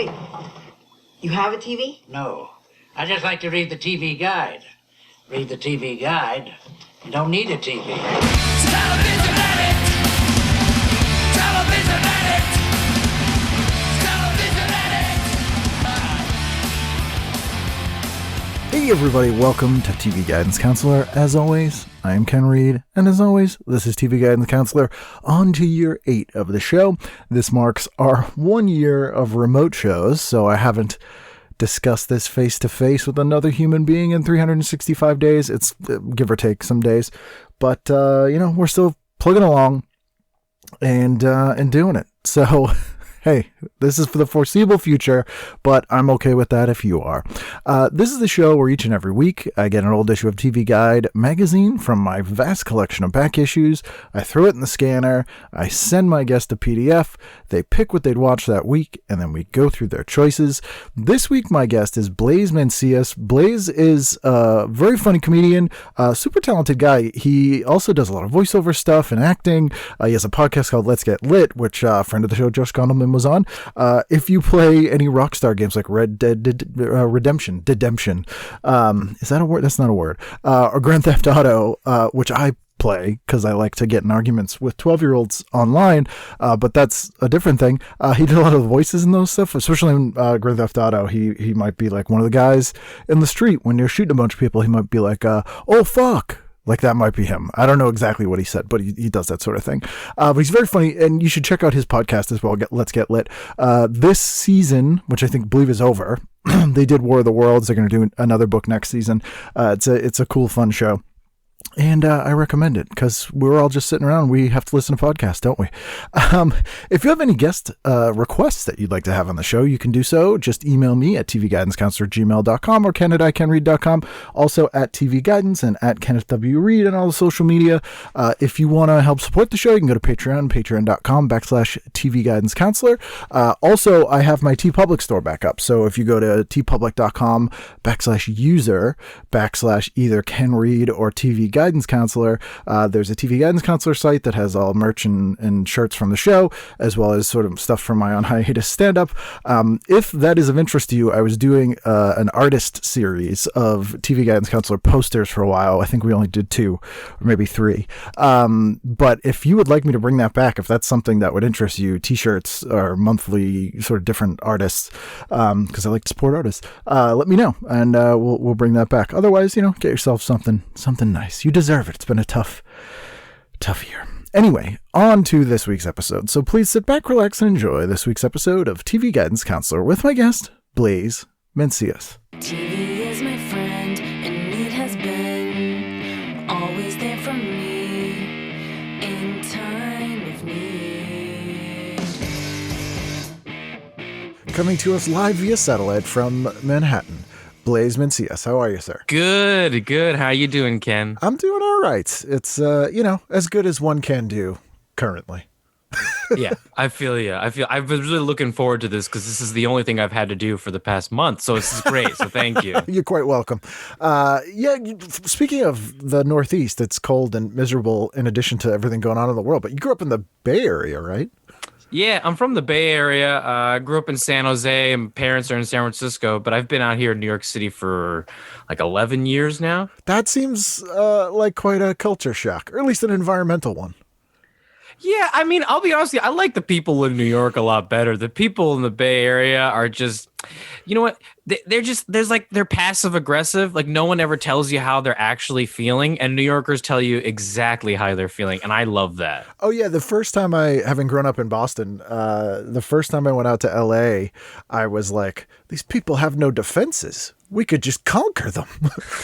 Wait, you have a TV? No. I just like to read the TV guide. Read the TV guide. You don't need a TV. Television addict! Television addict! Television addict! Hey everybody, welcome to TV Guidance Counselor. As always, I am Ken Reed, and as always, this is TV Guidance Counselor on to year 8 of the show. This marks our 1 year of remote shows, so I haven't discussed this face-to-face with another human being in 365 days. It's give or take some days, but we're still plugging along and doing it. So hey, this is for the foreseeable future, but I'm okay with that if you are. This is the show where each and every week I get an old issue of TV Guide magazine from my vast collection of back issues. I throw it in the scanner. I send my guest a PDF. They pick what they'd watch that week, and then we go through their choices. This week, my guest is Blaze Mancillas. Blaze is a very funny comedian, super talented guy. He also does a lot of voiceover stuff and acting. He has a podcast called Let's Get Lit, which a friend of the show, Josh Gondelman, was on. If you play any Rockstar games like Red Dead Redemption, is that a word? That's not a word. Or Grand Theft Auto, which I play because I like to get in arguments with 12-year-olds online, but that's a different thing. He did a lot of the voices in those stuff, especially in Grand Theft Auto. He might be like one of the guys in the street when you're shooting a bunch of people. He might be like, oh fuck. Like that might be him. I don't know exactly what he said, but he does that sort of thing. But he's very funny, and you should check out his podcast as well. Let's Get Lit. This season, which I believe is over, they did War of the Worlds. They're going to do another book next season. It's a cool, fun show. And I recommend it because we're all just sitting around. We have to listen to podcasts, don't we? If you have any guest requests that you'd like to have on the show, you can do so. Just email me at tvguidancecounselor@gmail.com or ken@ikenread.com. Also at TV Guidance and at Kenneth W. Reed and all the social media. If you want to help support the show, you can go to patreon.com/TV Guidance Counselor. Also, I have my TeePublic store back up. So if you go to tpublic.com/user/either Ken Reed or TV Guidance Counselor, there's a TV Guidance Counselor site that has all merch and shirts from the show, as well as sort of stuff from my on hiatus stand-up. If that is of interest to you, I was doing an artist series of TV Guidance Counselor posters for a while. I think we only did 2 or maybe 3. But if you would like me to bring that back, if that's something that would interest you, t-shirts or monthly sort of different artists, because I like to support artists, let me know and we'll bring that back. Otherwise, get yourself something nice. You deserve it. It's been a tough year. Anyway, on to this week's episode. So please sit back, relax, and enjoy this week's episode of TV Guidance Counselor with my guest, Blaze Mancillas. TV is my friend, and it has been always there for me in time of need. Coming to us live via satellite from Manhattan, Blaze Mancillas. How are you, sir? Good. How you doing, Ken? I'm doing all right. It's, as good as one can do currently. Yeah, I feel you. I've been really looking forward to this because this is the only thing I've had to do for the past month. So this is great. So thank you. You're quite welcome. Speaking of the Northeast, it's cold and miserable in addition to everything going on in the world. But you grew up in the Bay Area, right? Yeah, I'm from the Bay Area. I grew up in San Jose. My parents are in San Francisco, but I've been out here in New York City for like 11 years now. That seems like quite a culture shock, or at least an environmental one. Yeah, I mean, I'll be honest with you, I like the people in New York a lot better. The people in the Bay Area are just, you know what? They're passive aggressive. Like no one ever tells you how they're actually feeling, and New Yorkers tell you exactly how they're feeling, and I love that. Oh yeah, the first time having grown up in Boston, the first time I went out to LA, I was like, these people have no defenses. We could just conquer them.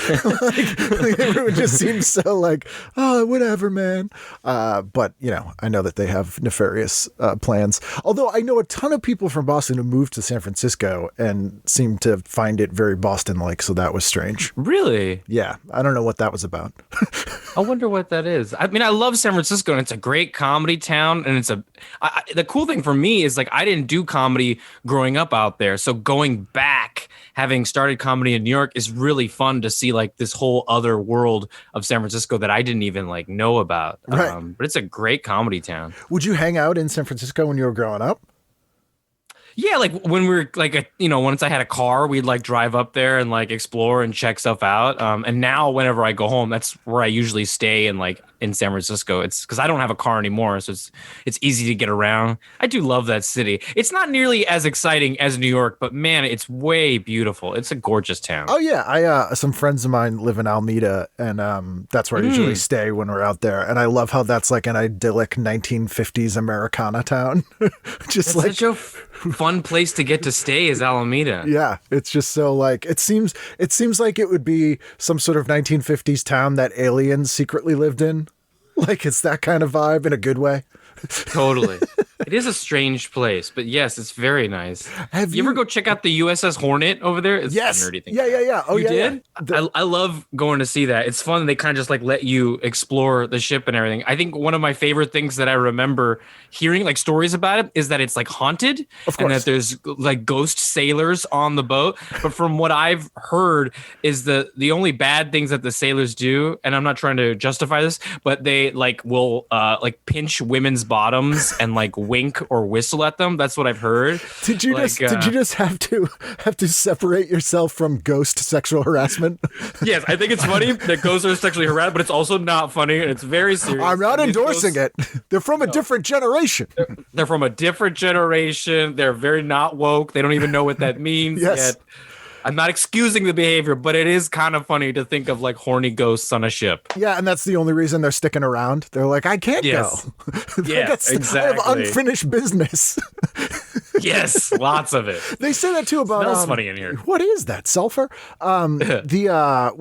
Everyone just seems so like, oh, whatever, man. But, I know that they have nefarious plans. Although I know a ton of people from Boston who moved to San Francisco and seem to find it very Boston-like, so that was strange. Really? Yeah. I don't know what that was about. I wonder what that is. I mean, I love San Francisco, and it's a great comedy town, and the cool thing for me is like I didn't do comedy growing up out there, so going back, having started comedy in New York, is really fun to see like this whole other world of San Francisco that I didn't even like know about. Right. But it's a great comedy town. Would you hang out in San Francisco when you were growing up? Yeah, like when we were like once I had a car, we'd like drive up there and like explore and check stuff out. And now whenever I go home, that's where I usually stay and like in San Francisco. It's because I don't have a car anymore, so it's easy to get around. I do love that city. It's not nearly as exciting as New York, but man, it's way beautiful. It's a gorgeous town. Oh yeah, I some friends of mine live in Alameda, and that's where I usually stay when we're out there. And I love how that's like an idyllic 1950s Americana town. Just It's like such a fun place to get to stay is Alameda. yeah, it's just so like it seems like it would be some sort of 1950s town that aliens secretly lived in. Like it's that kind of vibe in a good way. Totally. It is a strange place, but yes, it's very nice. Have you ever go check out the USS Hornet over there? It's yes. a nerdy thing. Yeah. Oh, you yeah. did? Yeah. I love going to see that. It's fun. They kind of just like let you explore the ship and everything. I think one of my favorite things that I remember hearing like stories about it is that it's like haunted and that there's like ghost sailors on the boat. But from what I've heard is the only bad things that the sailors do, and I'm not trying to justify this, but they like will like pinch women's bottoms and like wink or whistle at them. That's what I've heard. Did you just have to separate yourself from ghost sexual harassment? Yes, I think it's funny that ghosts are sexually harassed, but it's also not funny and it's very serious. I'm not endorsing it. They're from a different generation. They're from a different generation. They're very not woke. They don't even know what that means yet. I'm not excusing the behavior, but it is kind of funny to think of like horny ghosts on a ship. Yeah, and that's the only reason they're sticking around. They're like, I can't go. Yeah, exactly. I have unfinished business. Yes, lots of it. They say that too about Smells funny in here. What is that? Sulfur? What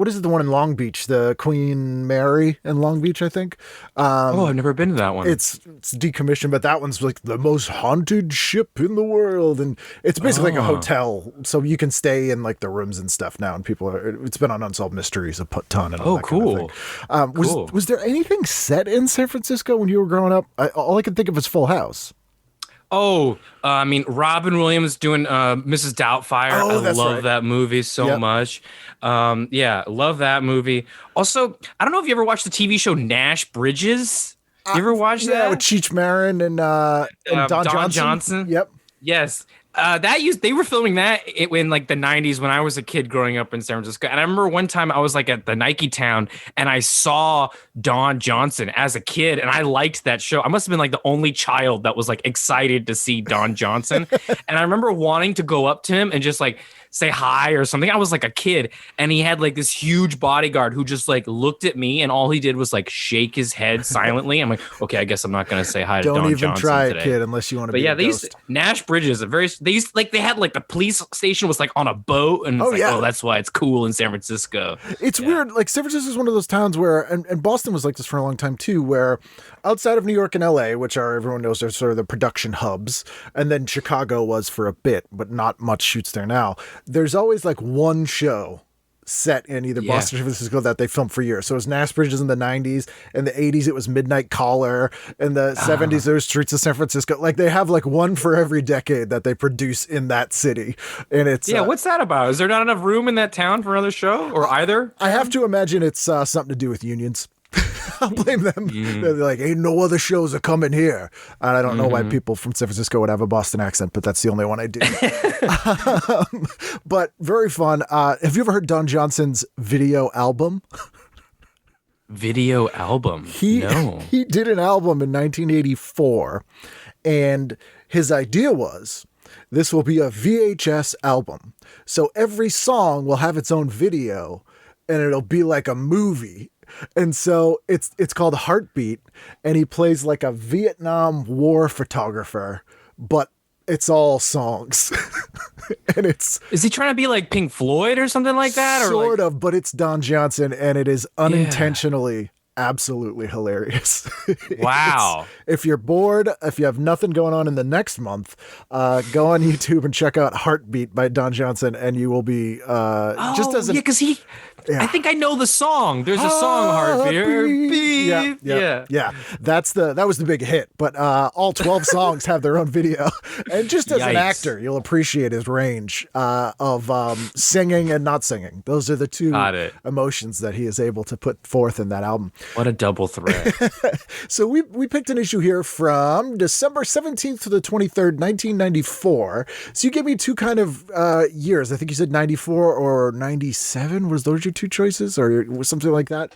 is it? The one in Long Beach, the Queen Mary in Long Beach, I think. I've never been to that one. It's decommissioned, but that one's like the most haunted ship in the world, and it's basically like a hotel, so you can stay in like the rooms and stuff now. And people it's been on Unsolved Mysteries a ton. And all that cool. Kind of thing. Was there anything set in San Francisco when you were growing up? All I can think of is Full House. I mean, Robin Williams doing Mrs. Doubtfire. I love that movie so much. Love that movie. Also, I don't know if you ever watched the TV show Nash Bridges. You ever watched that? Yeah, with Cheech Marin and Don Johnson. Yep. Yes. They were filming that in like the 90s when I was a kid growing up in San Francisco. And I remember one time I was like at the Nike Town and I saw Don Johnson as a kid and I liked that show. I must have been like the only child that was like excited to see Don Johnson. And I remember wanting to go up to him and just like say hi or something. I was like a kid and he had like this huge bodyguard who just like looked at me and all he did was like shake his head silently. I'm like, okay, I guess I'm not going to say hi to Don Johnson today. Don't even try it, kid, unless you want to be a ghost. Nash Bridges, they had like the police station was like on a boat and that's why it's cool in San Francisco. It's weird. Like San Francisco is one of those towns where, and Boston was like this for a long time too, where outside of New York and LA, which are, everyone knows, are sort of the production hubs, and then Chicago was for a bit, but not much shoots there now. There's always like one show set in either Boston or San Francisco that they filmed for years. So it was Nash Bridges in the 90s. In the 80s, it was Midnight Caller. In the 70s, there was Streets of San Francisco. Like they have like one for every decade that they produce in that city. And it's... what's that about? Is there not enough room in that town for another show or either? I have to imagine it's something to do with unions. I'll blame them. They're like, ain't no other shows are coming here. And I don't know why people from San Francisco would have a Boston accent, but that's the only one I do. But very fun. Have you ever heard Don Johnson's video album? Video album? No. He did an album in 1984, and his idea was, this will be a VHS album. So every song will have its own video, and it'll be like a movie. And so it's called Heartbeat, and he plays like a Vietnam War photographer, but it's all songs. And is he trying to be like Pink Floyd or something like that? Sort of, but it's Don Johnson, and it is unintentionally absolutely hilarious. Wow. If you're bored, if you have nothing going on in the next month, go on YouTube and check out Heartbeat by Don Johnson, and you will be because I think I know the song. There's a song, Heartbeat. Yeah. That was the big hit. But all 12 songs have their own video. And just as an actor, you'll appreciate his range of singing and not singing. Those are the two emotions that he is able to put forth in that album. What a double threat. So we picked an issue here from December 17th to the 23rd, 1994. So you gave me two kind of years. I think you said 94 or 97. Was those your two choices or was something like that?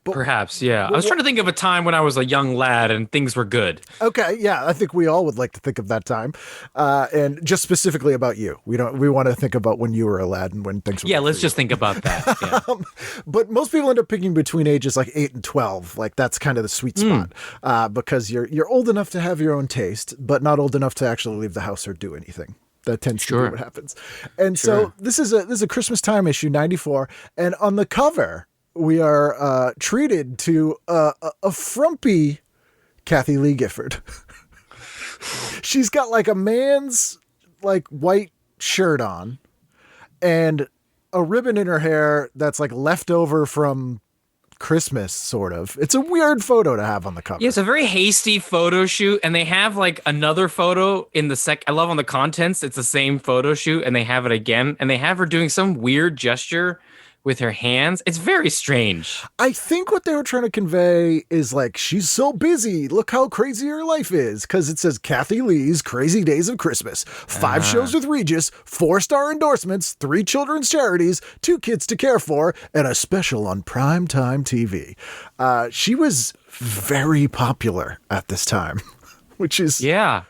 Perhaps, yeah. I was trying to think of a time when I was a young lad and things were good. Okay, yeah, I think we all would like to think of that time, and just specifically about you. We want to think about when you were a lad and when things were. Yeah, good let's for just think about that. Yeah. But most people end up picking between ages like 8 and 12. Like that's kind of the sweet spot, because you're old enough to have your own taste, but not old enough to actually leave the house or do anything. That tends to be what happens. And so this is a Christmas time issue, 94, and on the cover we are treated to a frumpy Kathy Lee Gifford. She's got like a man's like white shirt on and a ribbon in her hair that's like left over from Christmas, sort of. It's a weird photo to have on the cover. Yeah, it's a very hasty photo shoot, and they have like another photo in the I love on the contents, it's the same photo shoot, and they have it again, and they have her doing some weird gesture with her hands. It's very strange. I think what they were trying to convey is like, she's so busy. Look how crazy her life is. Because it says Kathy Lee's Crazy Days of Christmas. 5 shows with Regis, 4-star endorsements, 3 children's charities, 2 kids to care for, and a special on primetime TV. She was very popular at this time, which is... Yeah.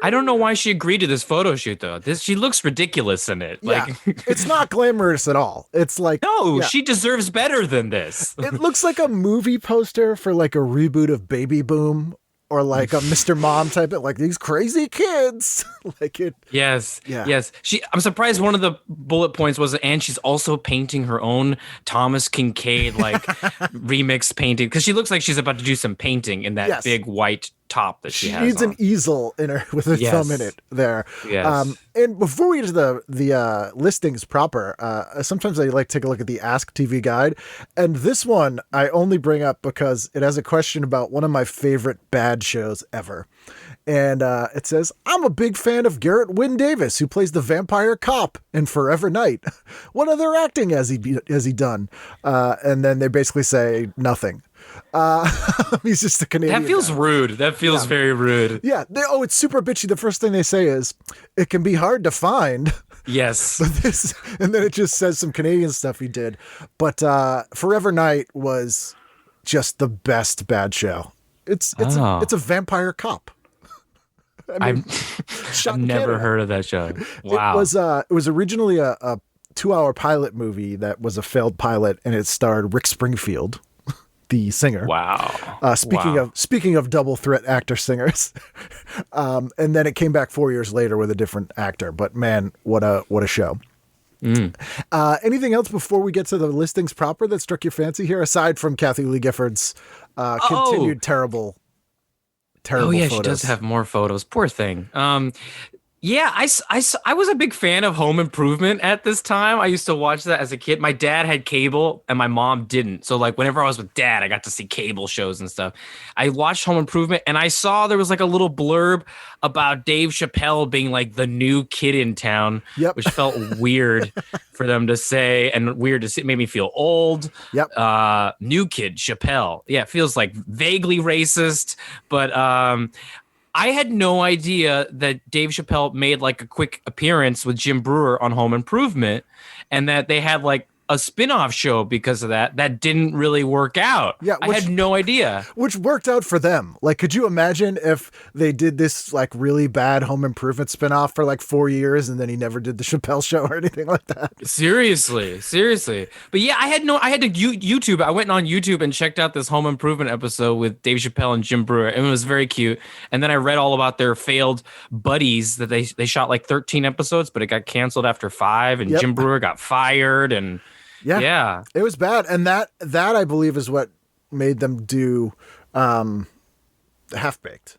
I don't know why she agreed to this photo shoot though. She looks ridiculous in it. Yeah, Like it's not glamorous at all. It's like no, she deserves better than this. It looks like a movie poster for like a reboot of Baby Boom or like a Mr. Mom type of like these crazy kids. Like it. Yes. Yeah. Yes. I'm surprised one of the bullet points was, and she's also painting her own Thomas Kincaid like remix painting because she looks like she's about to do some painting in that big white top that she has. She needs an easel in her with a thumb in it there. Yes. And before we get to the listings proper, sometimes I like to take a look at the Ask TV Guide. And this one I only bring up because it has a question about one of my favorite bad shows ever. And it says, I'm a big fan of Garrett Wynn Davis, who plays the vampire cop in Forever Night. What other acting has he done? And then they basically say nothing. He's just a Canadian. That feels guy. rude. That feels very rude. Yeah. It's super bitchy. The first thing they say is, it can be hard to find. Yes. And then it just says some Canadian stuff he did. But Forever Night was just the best bad show. It's a vampire cop. I mean, I've never heard of that show. Wow. It was originally a 2-hour pilot movie that was a failed pilot, and it starred Rick Springfield, the singer. Wow. Speaking of double threat actor singers, and then it came back 4 years later with a different actor. But man, what a show. Anything else before we get to the listings proper that struck your fancy here, aside from Kathy Lee Gifford's continued terrible photos. She She does have more photos. Poor thing. Yeah, I was a big fan of Home Improvement at this time. I used to watch that as a kid. My dad had cable and my mom didn't. So like whenever I was with dad, I got to see cable shows and stuff. I watched Home Improvement and I saw there was like a little blurb about Dave Chappelle being like the new kid in town, which felt weird for them to say and weird to see. It made me feel old. New kid Chappelle. Yeah, it feels like vaguely racist, but I had no idea that Dave Chappelle made like a quick appearance with Jim Brewer on Home Improvement and that they had like a spin-off show because of that didn't really work out. Yeah, I had no idea. Which worked out for them. Like, could you imagine if they did this like really bad Home Improvement spin-off for like 4 years and then he never did the Chappelle show or anything like that? Seriously. But yeah, I had to YouTube. I went on YouTube and checked out this Home Improvement episode with Dave Chappelle and Jim Brewer, and it was very cute. And then I read all about their failed buddies that they shot like 13 episodes, but it got canceled after 5, and Jim Brewer got fired and yeah, it was bad. And that I believe is what made them do Half Baked.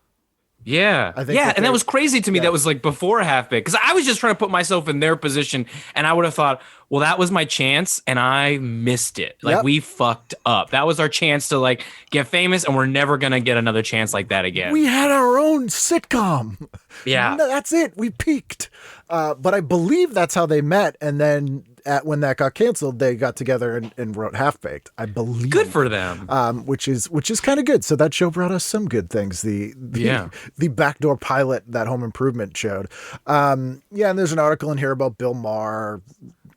Yeah. I think and that was crazy to me. That was like before Half Baked, because I was just trying to put myself in their position, and I would have thought, well, that was my chance and I missed it. Like we fucked up. That was our chance to like get famous, and we're never going to get another chance like that again. We had our own sitcom. Yeah. That's it. We peaked. But I believe that's how they met. And then when that got canceled, they got together and wrote Half Baked, I believe. Good for them. Which is kind of good. So that show brought us some good things. The backdoor pilot that Home Improvement showed. And there's an article in here about Bill Maher,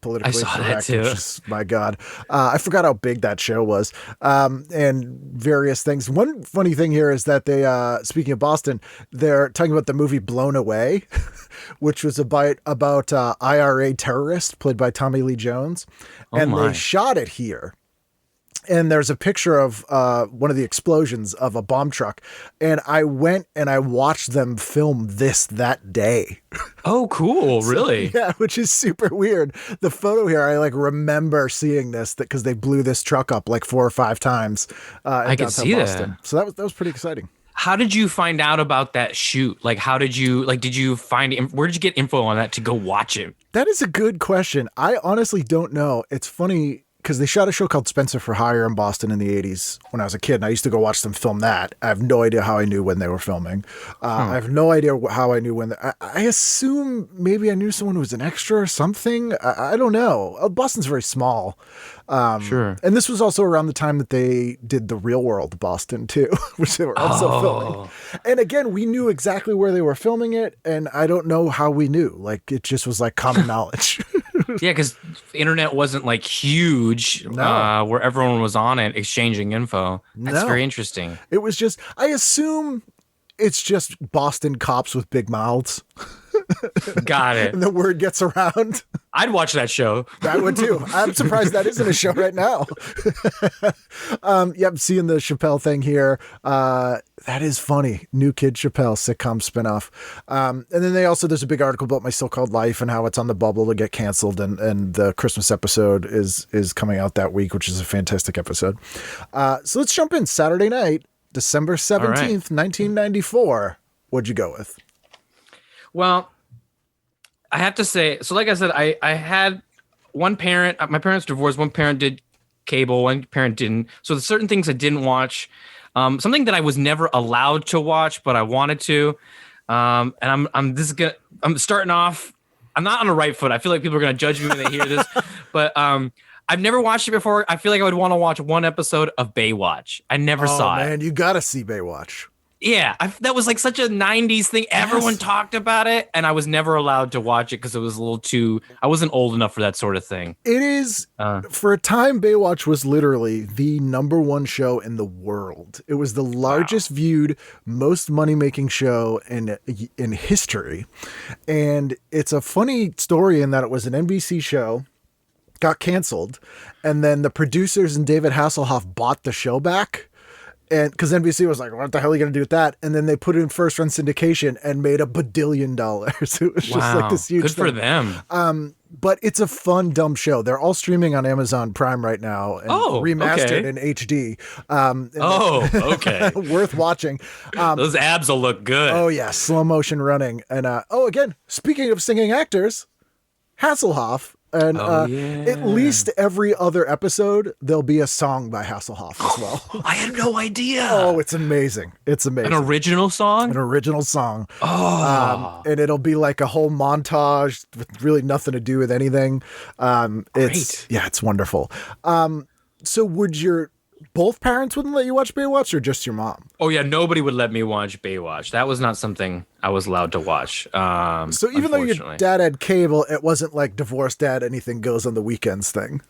politically I saw correct, that too. which is, my God, I forgot how big that show was, and various things. One funny thing here is that they, speaking of Boston, they're talking about the movie Blown Away, which was about IRA terrorist played by Tommy Lee Jones, and they shot it here. And there's a picture of one of the explosions of a bomb truck. And I went and I watched them film this that day. Oh, cool. Really? Yeah, which is super weird. The photo here, I remember seeing this because they blew this truck up 4 or 5 times. I could see Boston. that. So that was pretty exciting. How did you find out about that shoot? How did you, did you find, where did you get info on that to go watch it? That is a good question. I honestly don't know. It's funny, because they shot a show called Spencer for Hire in Boston in the 80s when I was a kid, and I used to go watch them film that. I have no idea how I knew when they were filming. I have no idea how I knew when. I assume maybe I knew someone who was an extra or something. I don't know. Boston's very small. Sure. And this was also around the time that they did The Real World Boston, too, which they were also filming. And again, we knew exactly where they were filming it, and I don't know how we knew. It just was common knowledge. Yeah, because the internet wasn't huge where everyone was on it exchanging info. That's very interesting. It was just, I assume it's just Boston cops with big mouths. Got it. And the word gets around. I'd watch that show. I would too. I'm surprised that isn't a show right now. Yep, seeing the Chappelle thing here. That is funny. New Kid Chappelle sitcom spinoff. And then there's a big article about My So-Called Life and how it's on the bubble to get canceled. And the Christmas episode is coming out that week, which is a fantastic episode. So let's jump in. Saturday night, December 17th, 1994. What'd you go with? Well, I have to say, so like I said, I had one parent, my parents divorced, one parent did cable, one parent didn't. So there's certain things I didn't watch. Something that I was never allowed to watch, but I wanted to. And I'm starting off, I'm not on the right foot. I feel like people are going to judge me when they hear this, but I've never watched it before. I feel like I would want to watch one episode of Baywatch. I never saw it. Man, you got to see Baywatch. Yeah, that was such a 90s thing. Everyone talked about it, and I was never allowed to watch it because it was a little too... I wasn't old enough for that sort of thing. It is... for a time, Baywatch was literally the #1 show in the world. It was the largest viewed, most money-making show in history. And it's a funny story in that it was an NBC show, got canceled, and then the producers and David Hasselhoff bought the show back. And because NBC was like, what the hell are you going to do with that? And then they put it in first run syndication and made $1 billion. It was just this huge Good thing. for them. But it's a fun, dumb show. They're all streaming on Amazon Prime right now and remastered in HD. Okay. Worth watching. Those abs will look good. Oh, yeah. Slow motion running. And again, speaking of singing actors, Hasselhoff. And at least every other episode, there'll be a song by Hasselhoff as well. I had no idea. Oh, it's amazing. It's amazing. An original song? An original song. Oh. And it'll be a whole montage with really nothing to do with anything. It's wonderful. So would both parents wouldn't let you watch Baywatch or just your mom? Oh, yeah. Nobody would let me watch Baywatch. That was not something I was allowed to watch. So even though your dad had cable, it wasn't like divorced dad, anything goes on the weekends thing.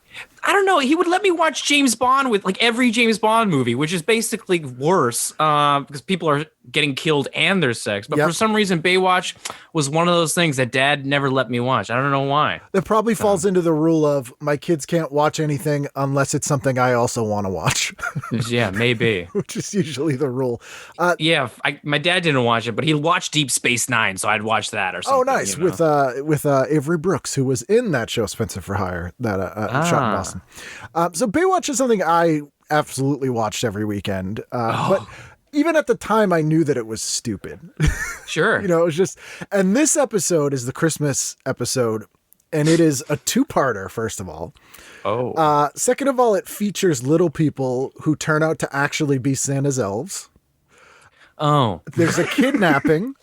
I don't know. He would let me watch James Bond with every James Bond movie, which is basically worse because people are getting killed and there's sex. But for some reason, Baywatch was one of those things that dad never let me watch. I don't know why. That probably falls into the rule of my kids can't watch anything unless it's something I also want to watch. Yeah, maybe. Which is usually the rule. My dad didn't watch it, but he watched Deep Space Nine, so I'd watch that or something. Oh, nice. You know? With Avery Brooks, who was in that show, Spencer for Hire, that shot in Boston. So Baywatch is something I absolutely watched every weekend. But even at the time, I knew that it was stupid. Sure. It was just... And this episode is the Christmas episode, and it is a two-parter, first of all. Oh. Second of all, it features little people who turn out to actually be Santa's elves. Oh. There's a kidnapping.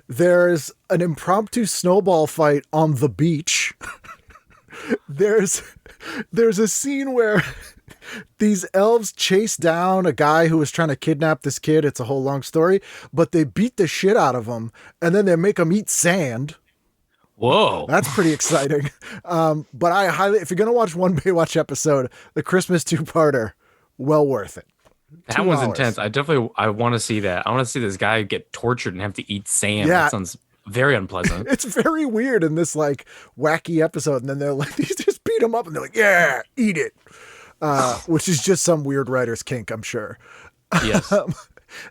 There's an impromptu snowball fight on the beach. there's a scene where these elves chase down a guy who was trying to kidnap this kid. It's a whole long story, but they beat the shit out of him, and then they make him eat sand. Whoa. That's pretty exciting. But I highly, if you're going to watch one Baywatch episode, the Christmas two-parter, well worth it. That was intense. I want to see that. I want to see this guy get tortured and have to eat sand. Yeah. That sounds very unpleasant. It's very weird in this like wacky episode. And then they're like, they just beat him up and they're like, yeah, eat it. Which is just some weird writer's kink, I'm sure. Yes.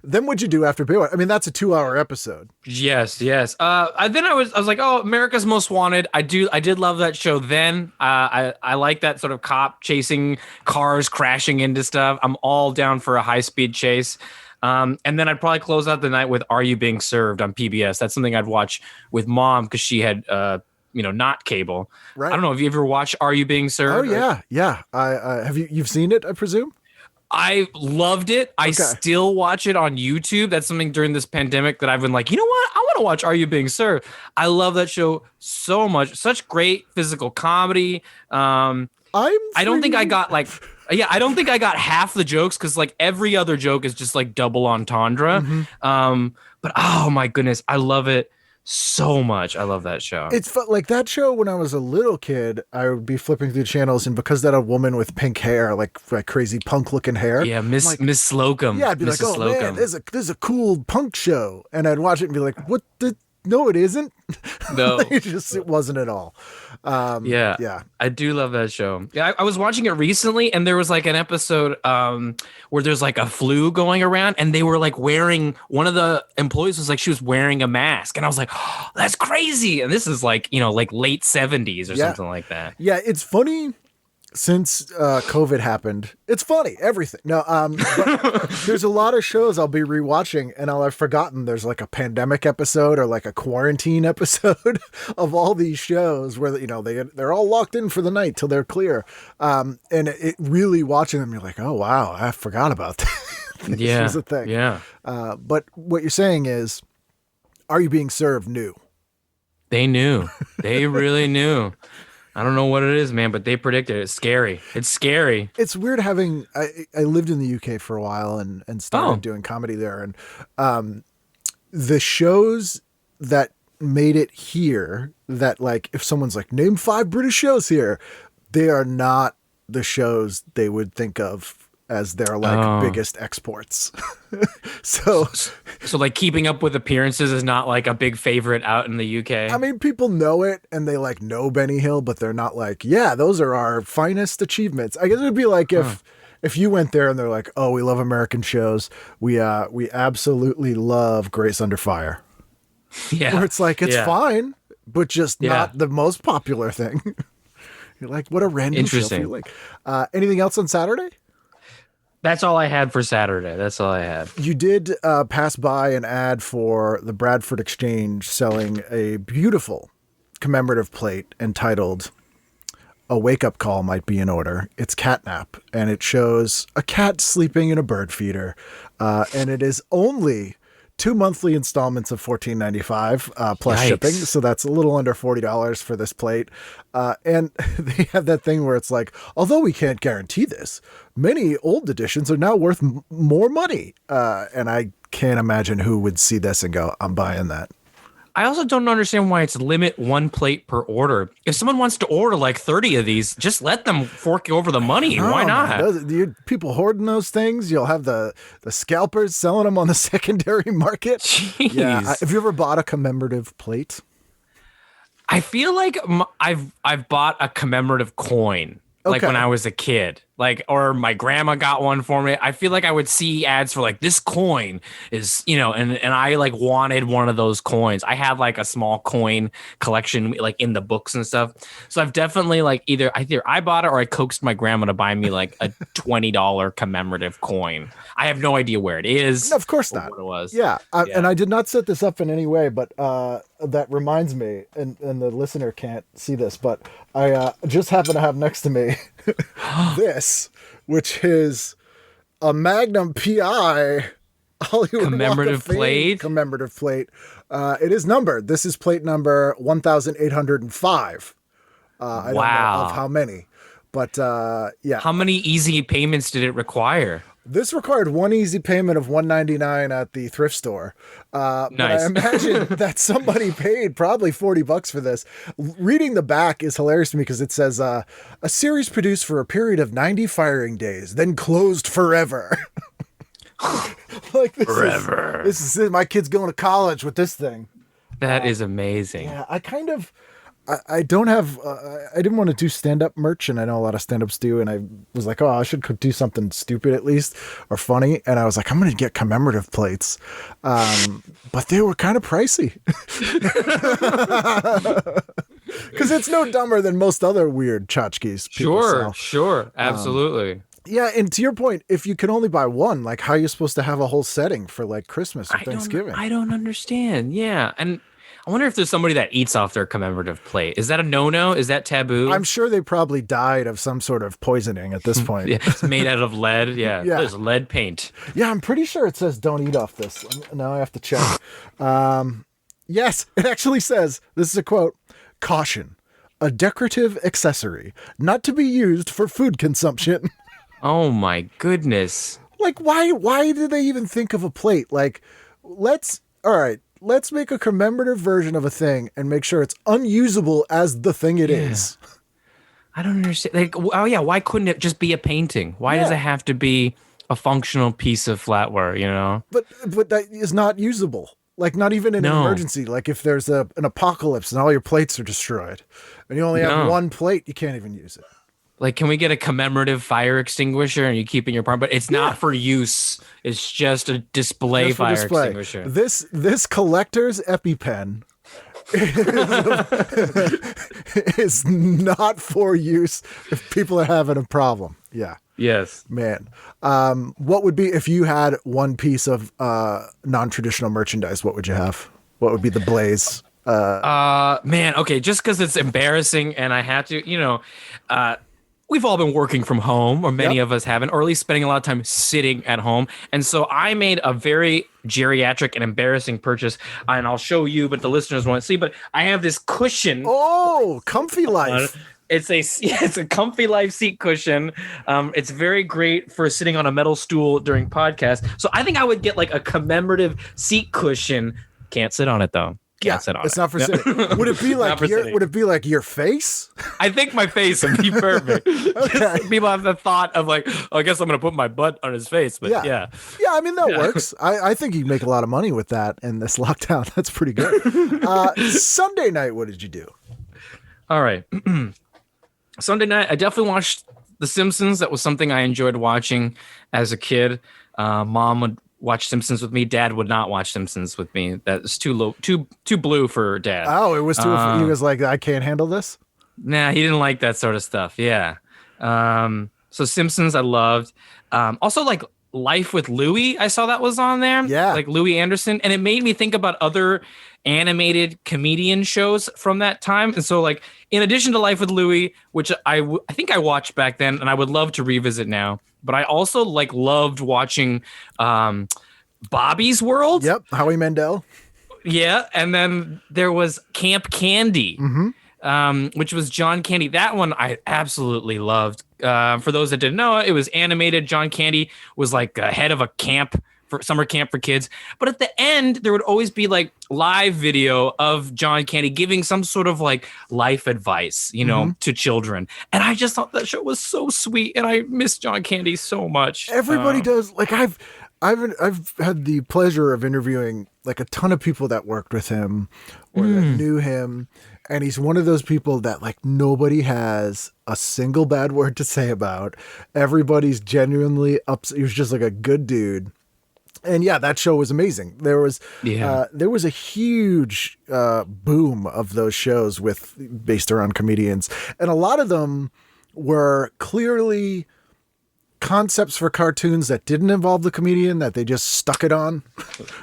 Then what'd you do after Baywatch? I mean, that's a 2-hour episode. Yes. Then I was like, oh, America's Most Wanted. I did love that show. Then I like that sort of cop chasing cars, crashing into stuff. I'm all down for a high speed chase. And then I'd probably close out the night with Are You Being Served on PBS. That's something I'd watch with Mom because she had not cable. Right. I don't know. Have you ever watched Are You Being Served? Oh yeah. I have you've seen it, I presume? I loved it. I still watch it on YouTube. That's something during this pandemic that I've been like, you know what? I want to watch Are You Being Served? I love that show so much. Such great physical comedy. I don't think I got I don't think I got half the jokes because like every other joke is just like double entendre. Mm-hmm. But oh my goodness, I love it so much. I love that show. It's like that show when I was a little kid, I would be flipping through channels, and because that a woman with pink hair, like crazy punk looking hair. Yeah, Miss Slocum. Yeah, I'd be Mrs. like, oh Slocum. man, there's a cool punk show. And I'd watch it and be like, what the no, it isn't. No, it wasn't at all. Yeah. I do love that show. Yeah, I was watching it recently, and there was like an episode where there's like a flu going around, and they were like wearing. One of the employees was like she was wearing a mask, and I was like, oh, that's crazy. And this is like like late 70s or something like that. Yeah, it's funny. Since COVID happened, it's funny, everything. No, but there's a lot of shows I'll be rewatching, and I've forgotten there's like a pandemic episode or like a quarantine episode of all these shows where they're all locked in for the night till they're clear. And it really watching them, you're like, oh wow, I forgot about that. This was a thing. Yeah. But what you're saying is, Are You Being Served knew? They knew. They really knew. I don't know what it is, man, but they predicted it. It's scary. It's scary. It's weird having. I lived in the UK for a while and started doing comedy there, and the shows that made it here. That like, if someone's like, name 5 British shows here, they are not the shows they would think of as their like biggest exports. So like Keeping Up with Appearances is not like a big favorite out in the UK. I mean, people know it and they like know Benny Hill, but they're not like, yeah, those are our finest achievements. I guess it'd be like if you went there and they're like, oh, we love American shows. We absolutely love Grace Under Fire. Yeah. Where it's like, it's fine, but just not the most popular thing. You're like, what a random show. Interesting. Like, anything else on Saturday? That's all I had for Saturday. That's all I had. You did pass by an ad for the Bradford Exchange selling a beautiful commemorative plate entitled A Wake-Up Call Might Be in Order. It's catnap, and it shows a cat sleeping in a bird feeder, and it is only 2 monthly installments of $14.95 plus Yikes. shipping. So that's a little under $40 for this plate. And they have that thing where it's like, although we can't guarantee this, many old editions are now worth more money. And I can't imagine who would see this and go, I'm buying that. I also don't understand why it's limit 1 plate per order. If someone wants to order like 30 of these, just let them fork over the money. Why not? People hoarding those things. You'll have the scalpers selling them on the secondary market. Jeez. Yeah. Have you ever bought a commemorative plate? I feel like I've bought a commemorative coin. Like when I was a kid, or my grandma got one for me. I feel like I would see ads for like this coin is, and I like wanted one of those coins. I have like a small coin collection, like in the books and stuff. So I've definitely like either I bought it or I coaxed my grandma to buy me like a $20 commemorative coin. I have no idea where it is. No, of course not. What it was. Yeah. And I did not set this up in any way, but that reminds me, and the listener can't see this, but I just happen to have next to me this, which is a Magnum PI Hollywood commemorative plate. Commemorative plate. It is numbered. This is plate number 1,805. I don't know of how many, but yeah. How many easy payments did it require? This required one easy payment of $1.99 at the thrift store. But Nice. I imagine that somebody paid probably $40 for this. Reading the back is hilarious to me because it says a series produced for a period of 90 firing days, then closed forever. Like Forever. This is my kid's going to college with this thing. That is amazing. Yeah, I don't have, I didn't want to do stand-up merch, and I know a lot of stand-ups do, and I was like, oh, I should do something stupid at least, or funny, and I was like, I'm going to get commemorative plates, but they were kind of pricey. Because it's no dumber than most other weird tchotchkes people sell. Sure. Absolutely. Yeah, and to your point, if you can only buy one, like, how are you supposed to have a whole setting for, like, Christmas or Thanksgiving? I don't understand. Yeah. And I wonder if there's somebody that eats off their commemorative plate. Is that a no-no? Is that taboo? I'm sure they probably died of some sort of poisoning at this point. Yeah, it's made out of lead. Yeah. Yeah. There's lead paint. Yeah, I'm pretty sure it says don't eat off this. Now I have to check. Yes, it actually says, this is a quote, caution, a decorative accessory, not to be used for food consumption. Oh my goodness. Like, why did they even think of a plate? Like, let's make a commemorative version of a thing and make sure it's unusable as the thing it is. I don't understand. Like, oh yeah, why couldn't it just be a painting? Why does it have to be a functional piece of flatware, you know? But that is not usable. Like, not even in an emergency. Like, if there's an apocalypse and all your plates are destroyed and you only have one plate, you can't even use it. Like, can we get a commemorative fire extinguisher and you keep it in your apartment? But it's not for use. It's just a display Just for fire display. extinguisher. This collector's EpiPen is not for use if people are having a problem. Yeah. Yes. Man. What would be, if you had one piece of non-traditional merchandise, what would you have? What would be the blaze? Man, okay, just because it's embarrassing and I had to, we've all been working from home, or many of us haven't, or at least spending a lot of time sitting at home. And so I made a very geriatric and embarrassing purchase, and I'll show you, but the listeners won't see. But I have this cushion. Oh, Comfy Life. It's a Comfy Life seat cushion. It's very great for sitting on a metal stool during podcasts. So I think I would get like a commemorative seat cushion. Can't sit on it though. It's not for sitting. Would it be like your face? I think my face would be perfect. Okay. People have the thought of like, oh, I guess I'm gonna put my butt on his face. But yeah. I mean, that works. I think you can make a lot of money with that in this lockdown. That's pretty good. Sunday night, what did you do? All right. Sunday night, I definitely watched The Simpsons. That was something I enjoyed watching as a kid. Mom would watch Simpsons with me. Dad would not watch Simpsons with me. That's too low, too blue for Dad. Oh, it was too. He was like, I can't handle this. Nah, he didn't like that sort of stuff. Yeah. So Simpsons, I loved. Also, like Life with Louie, I saw that was on there. Yeah, like Louie Anderson, and it made me think about other animated comedian shows from that time. And so, like, in addition to Life with Louie, which I think I watched back then, and I would love to revisit now. But I also loved watching Bobby's World. Yep, Howie Mandel. Yeah, and then there was Camp Candy, which was John Candy. That one I absolutely loved. For those that didn't know, it was animated. John Candy was like head of a camp, for summer camp for kids. But at the end, there would always be like live video of John Candy giving some sort of like life advice, to children. And I just thought that show was so sweet, and I miss John Candy so much. Everybody does. Like I've had the pleasure of interviewing like a ton of people that worked with him or that knew him. And he's one of those people that like nobody has a single bad word to say about. Everybody's genuinely upset. He was just like a good dude. And yeah, that show was amazing. There was a huge boom of those shows based around comedians, and a lot of them were clearly concepts for cartoons that didn't involve the comedian, that they just stuck it on.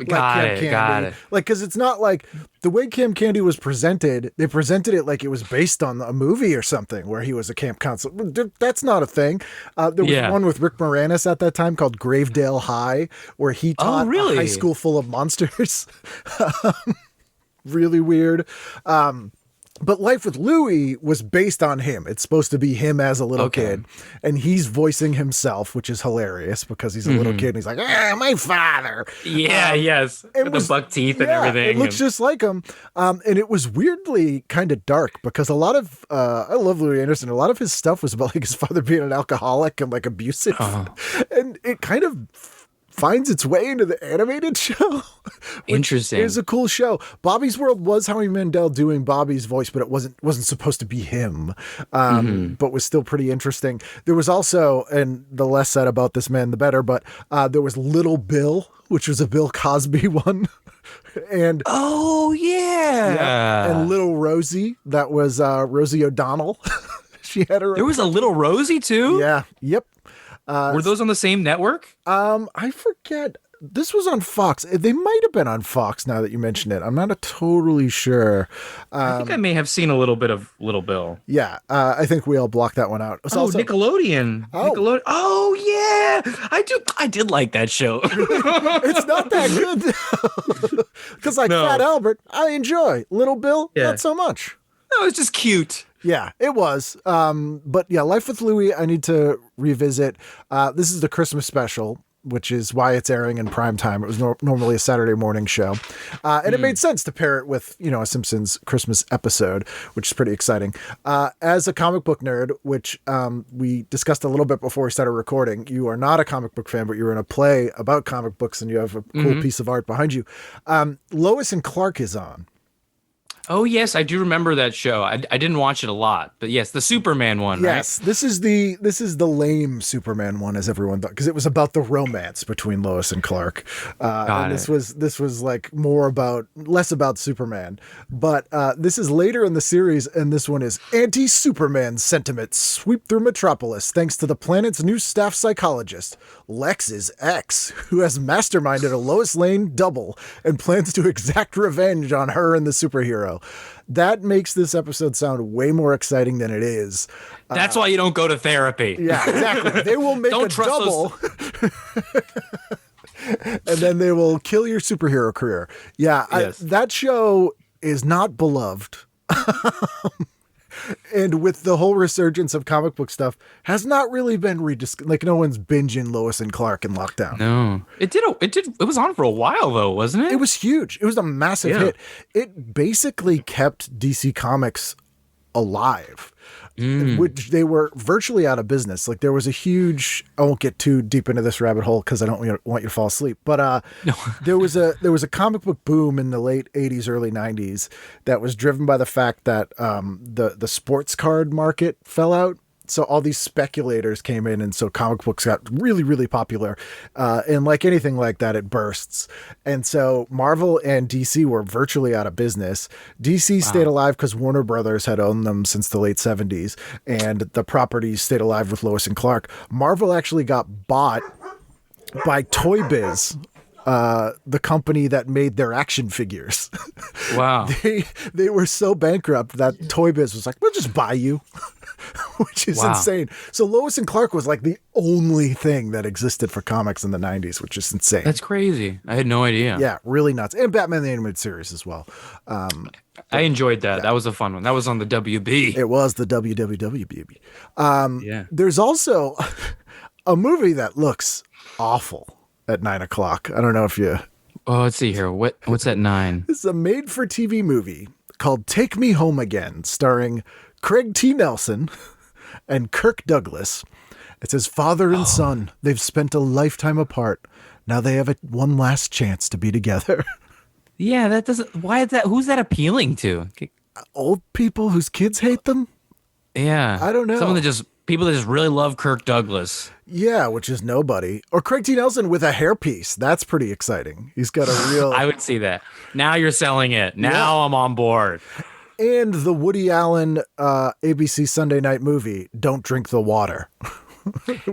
Got it. Like, because it's not like the way Camp Candy was presented, they presented it like it was based on a movie or something where he was a camp counselor. That's not a thing. There was one with Rick Moranis at that time called Gravedale High, where he taught a high school full of monsters. Really weird. But Life with Louie was based on him. It's supposed to be him as a little kid. And he's voicing himself, which is hilarious because he's a little kid and he's like, my father. Yeah, yes. With the buck teeth and everything. It looks just like him. And it was weirdly kind of dark because a lot of, I love Louis Anderson. A lot of his stuff was about like his father being an alcoholic and like abusive. And it kind of finds its way into the animated show. Interesting. It was a cool show. Bobby's World was Howie Mandel doing Bobby's voice, but it wasn't supposed to be him. But was still pretty interesting. There was also, and the less said about this man, the better, but there was Little Bill, which was a Bill Cosby one. And and Little Rosie, that was Rosie O'Donnell. She had her. There was a Little Rosie too? Yeah. Yep. Were those on the same network? I forget. This was on Fox. They might have been on Fox now that you mention it. I'm not totally sure. I think I may have seen a little bit of Little Bill. Yeah, I think we all blocked that one out. Nickelodeon. Nickelodeon. Oh yeah, I did like that show. It's not that good because Fat Albert, I enjoy. Little Bill, not so much. No, it's just cute. Yeah, it was. But yeah, Life with Louie, I need to revisit. This is the Christmas special, which is why it's airing in prime time. It was normally a Saturday morning show. And it made sense to pair it with, a Simpsons Christmas episode, which is pretty exciting. As a comic book nerd, which we discussed a little bit before we started recording, you are not a comic book fan, but you're in a play about comic books and you have a cool piece of art behind you. Lois and Clark is on. Oh yes, I do remember that show. I didn't watch it a lot, but yes, the Superman one. Yes, right? This is the lame Superman one, as everyone thought, because it was about the romance between Lois and Clark. This was like less about Superman, but this is later in the series, and this one is anti-Superman sentiments sweep through Metropolis thanks to the planet's new staff psychologist, Lex's ex, who has masterminded a Lois Lane double and plans to exact revenge on her and the superhero. That makes this episode sound way more exciting than it is. That's why you don't go to therapy. Yeah, exactly. They will make a double. And then they will kill your superhero career. Yeah, yes. That show is not beloved. And with the whole resurgence of comic book stuff, has not really been rediscovered. Like, no one's binging Lois and Clark in lockdown. No, it was on for a while though, wasn't it? It was huge. It was a massive hit. It basically kept DC Comics alive, which they were virtually out of business. Like, there was a huge, I won't get too deep into this rabbit hole because I don't want you to fall asleep, but there was a comic book boom in the late 80s, early 90s that was driven by the fact that the sports card market fell out. So all these speculators came in, and so comic books got really, really popular. And like anything like that, it bursts. And so Marvel and DC were virtually out of business. DC stayed alive because Warner Brothers had owned them since the late 70s, and the properties stayed alive with Lois and Clark. Marvel actually got bought by Toy Biz, the company that made their action figures. Wow. They were so bankrupt that Toy Biz was like, we'll just buy you. Which is insane. So Lois and Clark was like the only thing that existed for comics in the 90s, which is insane. That's crazy. I had no idea. Yeah, really nuts. And Batman the Animated Series as well. I enjoyed that. Yeah. That was a fun one. That was on the WB. It was the WWW. There's also a movie that looks awful at 9 o'clock. I don't know if you... Oh, let's see here. What's at 9? This is a made-for-TV movie called Take Me Home Again, starring Craig T. Nelson and Kirk Douglas. It says, father and son, they've spent a lifetime apart. Now they have one last chance to be together. Yeah, that doesn't... Why is that? Who's that appealing to? Old people whose kids hate them? Yeah. I don't know. People that just really love Kirk Douglas. Yeah, which is nobody. Or Craig T. Nelson with a hairpiece. That's pretty exciting. He's got a real... I would see that. Now you're selling it. Now I'm on board. And the Woody Allen ABC Sunday night movie, Don't Drink the Water.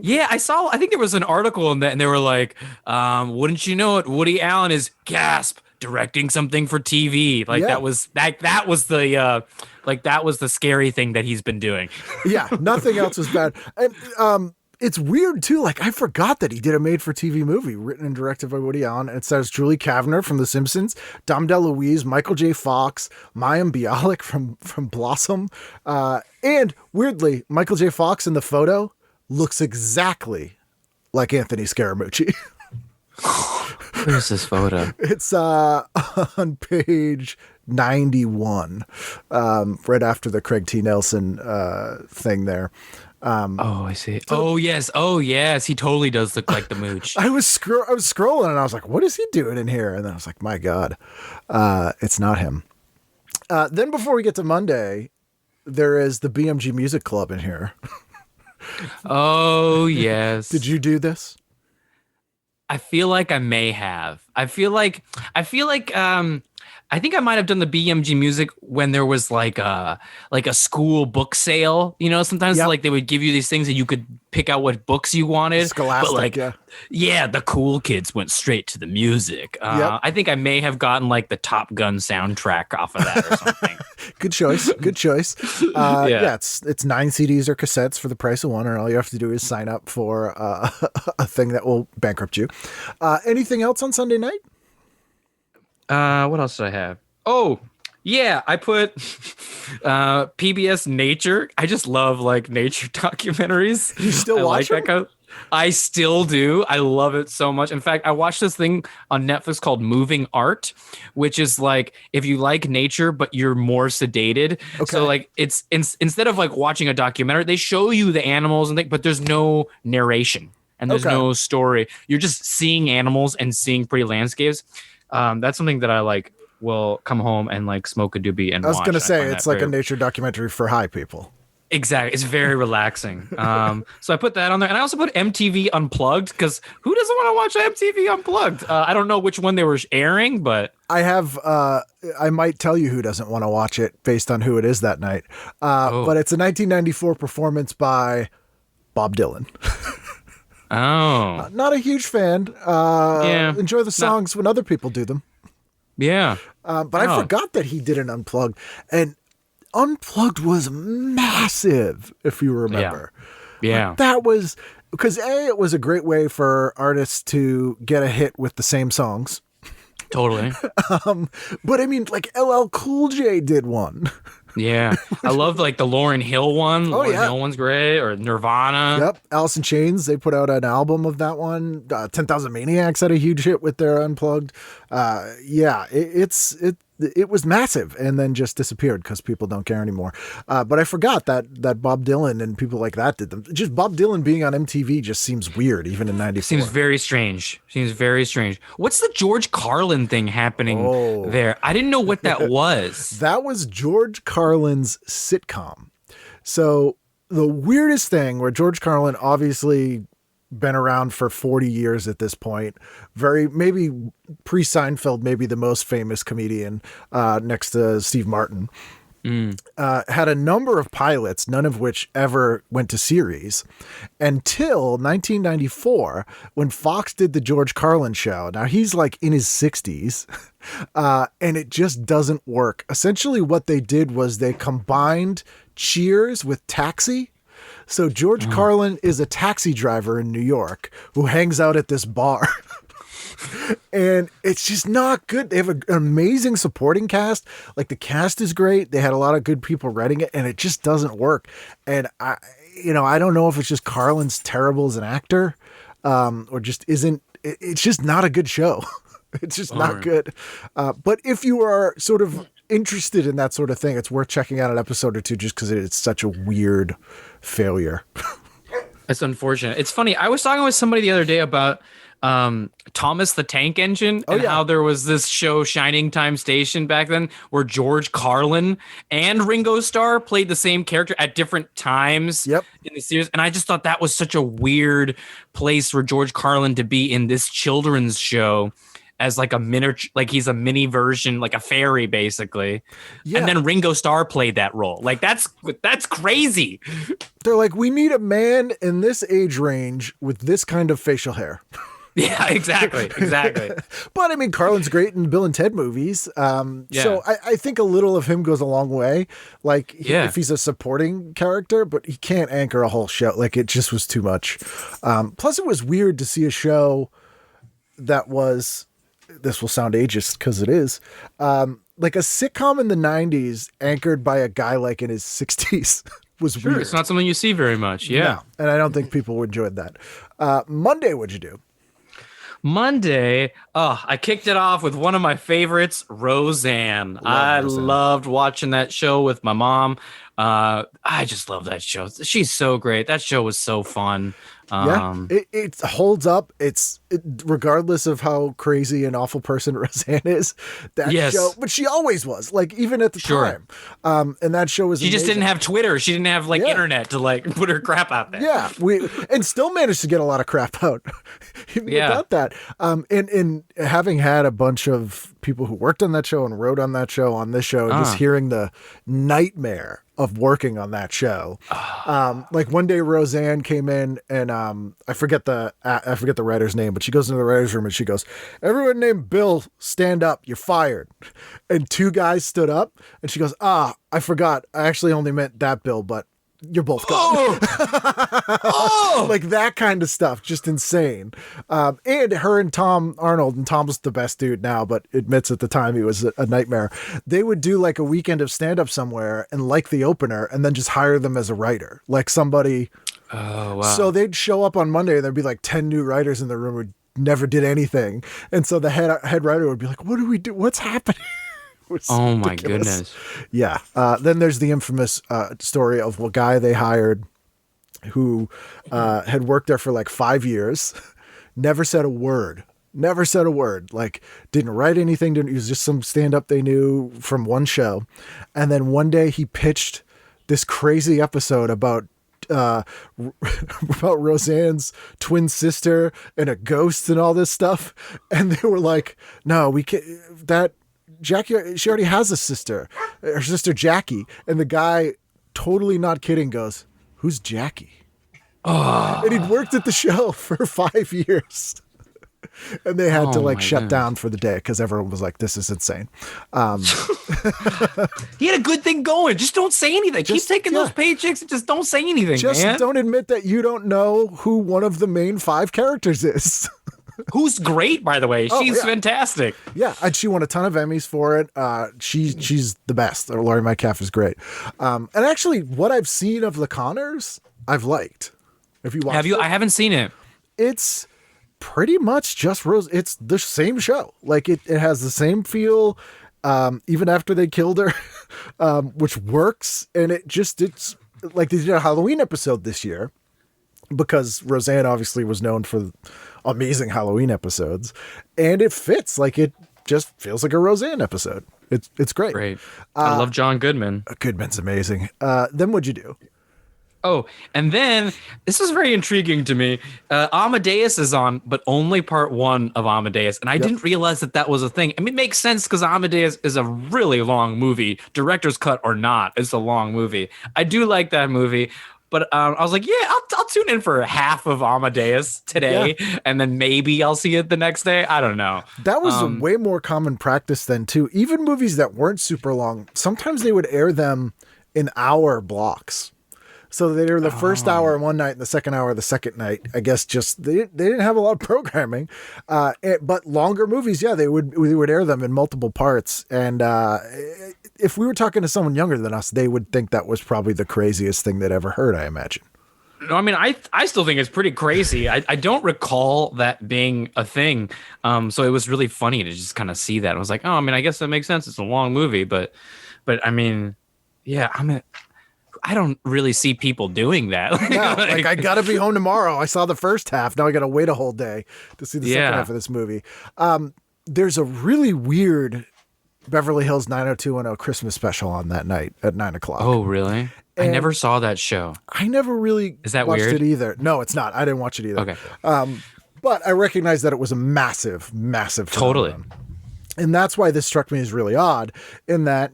Yeah, I think there was an article on that, and they were like, wouldn't you know it, Woody Allen is, gasp, directing something for TV. Like that was the scary thing that he's been doing. Yeah, nothing else was bad. And it's weird too. Like I forgot that he did a made-for-TV movie written and directed by Woody Allen. It stars Julie Kavner from The Simpsons, Dom DeLuise, Michael J. Fox, Mayim Bialik from Blossom, and weirdly, Michael J. Fox in the photo looks exactly like Anthony Scaramucci. Where's this photo? It's on page 91, right after the Craig T. Nelson thing there. Oh, I see. Oh, yes. He totally does look like the mooch. I was scrolling and I was like, what is he doing in here? And then I was like, my God, it's not him. Then before we get to Monday, there is the BMG Music Club in here. Oh, yes. Did you do this? I feel like I may have. I think I might have done the BMG music when there was like a school book sale. You know, sometimes like they would give you these things and you could pick out what books you wanted. Scholastic, but the cool kids went straight to the music. I think I may have gotten like the Top Gun soundtrack off of that or something. Good choice. Good choice. It's 9 CDs or cassettes for the price of one, and all you have to do is sign up for a thing that will bankrupt you. Anything else on Sunday night? What else did I have? Oh, yeah, I put PBS Nature. I just love like nature documentaries. You still watch them? I still do. I love it so much. In fact, I watched this thing on Netflix called Moving Art, which is like if you like nature, but you're more sedated. Okay. So like it's instead of like watching a documentary, they show you the animals and things, but there's no narration and there's no story. You're just seeing animals and seeing pretty landscapes. That's something that I like will come home and like smoke a doobie and watch. I was going to say, it's like a nature documentary for high people. Exactly. It's very relaxing. So I put that on there. And I also put MTV Unplugged because who doesn't want to watch MTV Unplugged? I don't know which one they were airing, but I have, I might tell you who doesn't want to watch it based on who it is that night. But it's a 1994 performance by Bob Dylan. Oh, not a huge fan. Enjoy the songs when other people do them. Yeah. But I forgot that he did an Unplugged, and Unplugged was massive, if you remember. Yeah. Like, that was because it was a great way for artists to get a hit with the same songs. Totally. But I mean, like LL Cool J did one. Yeah. I love like the Lauryn Hill one. Lauryn Hill one's great. Or Nirvana. Yep. Alice in Chains, they put out an album of that one. 10,000 Maniacs had a huge hit with their Unplugged. It was massive and then just disappeared because people don't care anymore. But I forgot that Bob Dylan and people like that did them. Just Bob Dylan being on MTV just seems weird, even in 94. Seems very strange. What's the George Carlin thing happening there? I didn't know what that was. That was George Carlin's sitcom. So the weirdest thing where George Carlin obviously been around for 40 years at this point. Maybe pre-Seinfeld, maybe the most famous comedian next to Steve Martin. Had a number of pilots, none of which ever went to series until 1994 when Fox did the George Carlin show. Now he's like in his 60s and it just doesn't work. Essentially what they did was they combined Cheers with Taxi. So George Carlin is a taxi driver in New York who hangs out at this bar. And it's just not good. They have an amazing supporting cast. Like the cast is great. They had a lot of good people writing it and it just doesn't work. And I don't know if it's just Carlin's terrible as an actor or just isn't. It's just not a good show. It's just not good. But if you are sort of interested in that sort of thing, it's worth checking out an episode or two just because it's such a weird failure. It's unfortunate. It's funny. I was talking with somebody the other day about Thomas the Tank Engine and how there was this show Shining Time Station back then where George Carlin and Ringo Starr played the same character at different times in the series. And I just thought that was such a weird place for George Carlin to be in this children's show as like a miniature, like he's a mini version, like a fairy basically. And then Ringo Starr played that role. Like that's crazy. They're like, we need a man in this age range with this kind of facial hair. Yeah, exactly. But I mean, Carlin's great in Bill and Ted movies. So I think a little of him goes a long way. Like, if he's a supporting character, but he can't anchor a whole show. Like, it just was too much. Plus, it was weird to see a show that was, this will sound ageist because it is, like a sitcom in the 90s anchored by a guy like in his 60s. Was weird. It's not something you see very much. Yeah. No, and I don't think people enjoyed that. Monday, what'd you do? Monday, I kicked it off with one of my favorites, Roseanne. I loved watching that show with my mom. I just love that show. She's so great. That show was so fun. It holds up. Regardless of how crazy and awful person Roseanne is, that show, but she always was, like, even at the time. And that show was, she just didn't have Twitter. She didn't have internet to like put her crap out there. Yeah. And still managed to get a lot of crap out without that. And having had a bunch of people who worked on that show and wrote on that show on this show, and just hearing the nightmare of working on that show. Like one day Roseanne came in and I forget the writer's name, but she goes into the writer's room and she goes, "Everyone named Bill, stand up, you're fired." And two guys stood up and she goes, "I forgot. I actually only meant that Bill, but you're both gone." Like that kind of stuff, just insane. And her and Tom Arnold, and Tom's the best dude now, but admits at the time he was a nightmare. They would do like a weekend of stand-up somewhere and like the opener and then just hire them as a writer, like somebody. Oh, wow. So they'd show up on Monday and there'd be like 10 new writers in the room who never did anything. And so the head writer would be like, "What do we do? What's happening?" Oh my goodness. Yeah. Then there's the infamous story of a guy they hired who had worked there for like 5 years, never said a word, like didn't write anything. He was just some stand-up they knew from one show. And then one day he pitched this crazy episode about Roseanne's twin sister and a ghost and all this stuff. And they were like, "No, we can't, Jackie, she already has a sister, her sister Jackie." And the guy, totally not kidding, goes, "Who's Jackie?" And he'd worked at the show for 5 years. And they had to shut down for the day because everyone was like, "This is insane." He had a good thing going. Just don't say anything. Keep taking those paychecks and just don't say anything, just man. Don't admit that you don't know who one of the main 5 characters is. Who's great, by the way. She's fantastic. Yeah, and she won a ton of Emmys for it. She's the best. Laurie Metcalf is great. And actually, what I've seen of The Connors, I've liked. Have you watched it? I haven't seen it. It's pretty much just Rose. It's the same show. Like it has the same feel, even after they killed her, which works. And it's like they did a Halloween episode this year because Roseanne obviously was known for amazing Halloween episodes, and it fits. Like it just feels like a Roseanne episode. It's great. Great. I love John Goodman. Goodman's amazing. Then what'd you do? Oh, and then this is very intriguing to me. Amadeus is on, but only part 1 of Amadeus. And I didn't realize that was a thing. I mean, it makes sense because Amadeus is a really long movie. Director's cut or not, it's a long movie. I do like that movie. But I was like, yeah, I'll tune in for half of Amadeus today, and then maybe I'll see it the next day. I don't know. That was a way more common practice then, too. Even movies that weren't super long, sometimes they would air them in hour blocks. So they were the first hour one night and the second hour the second night. I guess just they didn't have a lot of programming, but longer movies, they would air them in multiple parts. And if we were talking to someone younger than us, they would think that was probably the craziest thing they'd ever heard, I imagine. No, I mean, I still think it's pretty crazy. I don't recall that being a thing. So it was really funny to just kind of see that. I was like, oh, I mean, I guess that makes sense. It's a long movie, but I mean, yeah, I don't really see people doing that. Like I gotta be home tomorrow. I saw the first half. Now I gotta wait a whole day to see the second half of this movie. There's a really weird Beverly Hills 90210 Christmas special on that night at 9:00. Oh, really? I never saw that show. I never really watched weird? it either. No, it's not. I didn't watch it either. Okay. But I recognize that it was a massive phenomenon. Totally. And that's why this struck me as really odd in that,